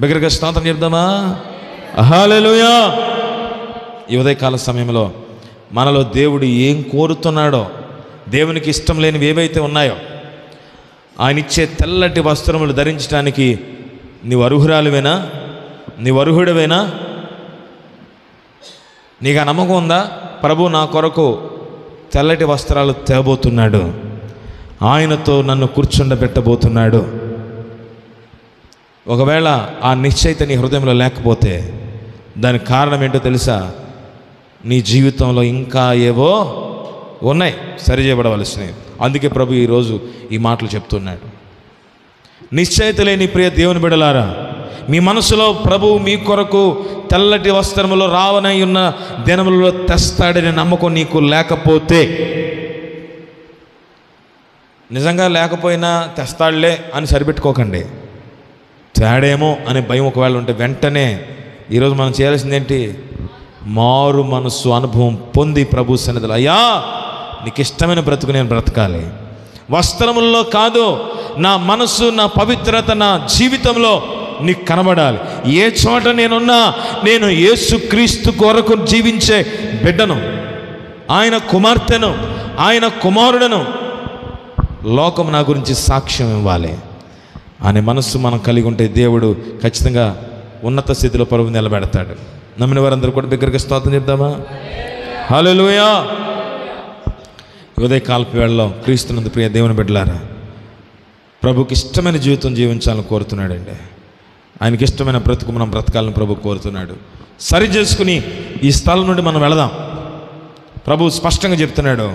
బిగ్గరగా స్తోత్రం చెప్దామా? హల్లెలూయా. ఈ ఉదయకాల సమయంలో మనలో దేవుడు ఏం కోరుతున్నాడో, దేవునికి ఇష్టం లేనివి ఏవైతే ఉన్నాయో ఆయన ఇచ్చే తెల్లటి వస్త్రములు ధరించడానికి నీవు అర్హురాలువేనా? నీవు అర్హుడవేనా? నీకు ఆ నమ్మకం ఉందా? ప్రభు నా కొరకు తెల్లటి వస్త్రాలు తేబోతున్నాడు, ఆయనతో నన్ను కూర్చుండబెట్టబోతున్నాడు. ఒకవేళ ఆ నిశ్చయిత నీ హృదయంలో లేకపోతే దానికి కారణం ఏంటో తెలుసా? నీ జీవితంలో ఇంకా ఏవో ఉన్నాయి సరిచేయబడవలసినవి. అందుకే ప్రభు ఈరోజు ఈ మాటలు చెప్తున్నాడు. నిశ్చయిత లేని ప్రియ దేవుని బిడ్డలారా, మీ మనసులో ప్రభు మీ కొరకు తెల్లటి వస్త్రములో రావనై ఉన్న దినములలో తెస్తాడని నమ్మకం నీకు లేకపోతే, నిజంగా లేకపోయినా తెస్తాడులే అని సరిపెట్టుకోకండి. తేడేమో అనే భయం ఒకవేళ ఉంటే వెంటనే ఈరోజు మనం చేయాల్సింది ఏంటి? మారు మనస్సు అనుభవం పొంది ప్రభు సన్నిధిలో, అయ్యా నీకు ఇష్టమైన బ్రతుకు నేను బ్రతకాలి. వస్త్రముల్లో కాదు, నా మనస్సు, నా పవిత్రత, నా జీవితంలో నీకు కనబడాలి. ఏ చోట నేనున్నా నేను యేసుక్రీస్తు కొరకు జీవించే బిడ్డను, ఆయన కుమార్తెను, ఆయన కుమారుడను, లోకం నా గురించి సాక్ష్యం ఇవ్వాలి అనే మనస్సు మనం కలిగి ఉంటే దేవుడు ఖచ్చితంగా ఉన్నత స్థితిలో ప్రభు నిలబెడతాడు. నమ్మిన వారందరూ కూడా బిగ్గరగా స్తోత్రం చెప్దామా? హల్లెలూయా. ఉదయకాలపు వేళలో క్రీస్తునందు ప్రియ దేవుని బిడ్డలారా, ప్రభుకి ఇష్టమైన జీవితం జీవించాలని కోరుతున్నాడండి. ఆయనకి ఇష్టమైన బ్రతుకు మనం బ్రతకాలని ప్రభు కోరుతున్నాడు. సరి చేసుకుని ఈ స్థలం నుండి మనం వెళదాం. ప్రభు స్పష్టంగా చెప్తున్నాడు,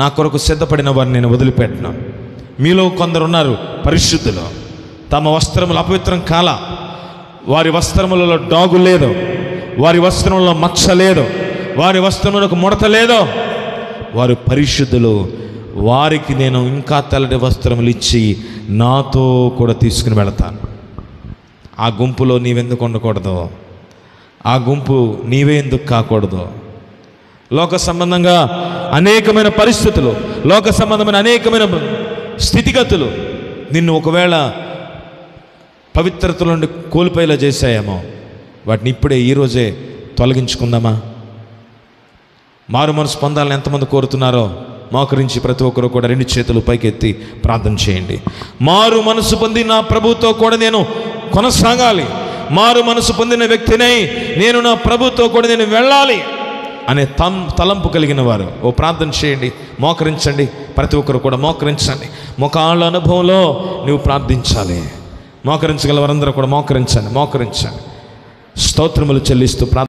నా కొరకు సిద్ధపడిన వారిని నేను వదిలిపెట్టను. మీలో కొందరు ఉన్నారు పరిశుద్ధులు, తమ వస్త్రములు అపవిత్రం కాల, వారి వస్త్రములలో డాగు లేదు, వారి వస్త్రములలో మచ్చ లేదు, వారి వస్త్రములకు ముడత లేదు, వారు పరిశుద్ధులు. వారికి నేను ఇంకా తెల్లటి వస్త్రములు ఇచ్చి నాతో కూడా తీసుకుని వెళతాను. ఆ గుంపులో నీవెందుకు ఉండకూడదు? ఆ గుంపు నీవే ఎందుకు కాకూడదు? లోక సంబంధంగా అనేకమైన పరిస్థితులు, లోక సంబంధమైన అనేకమైన స్థితిగతులు నిన్ను ఒకవేళ పవిత్రత నుండి కోల్పోయేలా చేశాయేమో, వాటిని ఇప్పుడే ఈరోజే తొలగించుకుందామా? మారు మనసు పొందాలని ఎంతమంది కోరుతున్నారో మోకరించి ప్రతి ఒక్కరు కూడా 2 చేతులు పైకెత్తి ప్రార్థన చేయండి. మారు మనసు పొంది నా ప్రభుతో కూడా నేను కొనసాగాలి, మారు మనసు పొందిన వ్యక్తినై నేను నా ప్రభుతో కూడా నేను వెళ్ళాలి అనే తలంపు కలిగిన వారు ఓ ప్రార్థన చేయండి. మోకరించండి, ప్రతి ఒక్కరు కూడా మోకరించండి. ముఖాళ్ళ అనుభవంలో నువ్వు ప్రార్థించాలి. మోకరించగల వారందరూ కూడా మోకరించండి. స్తోత్రములు చెల్లిస్తూ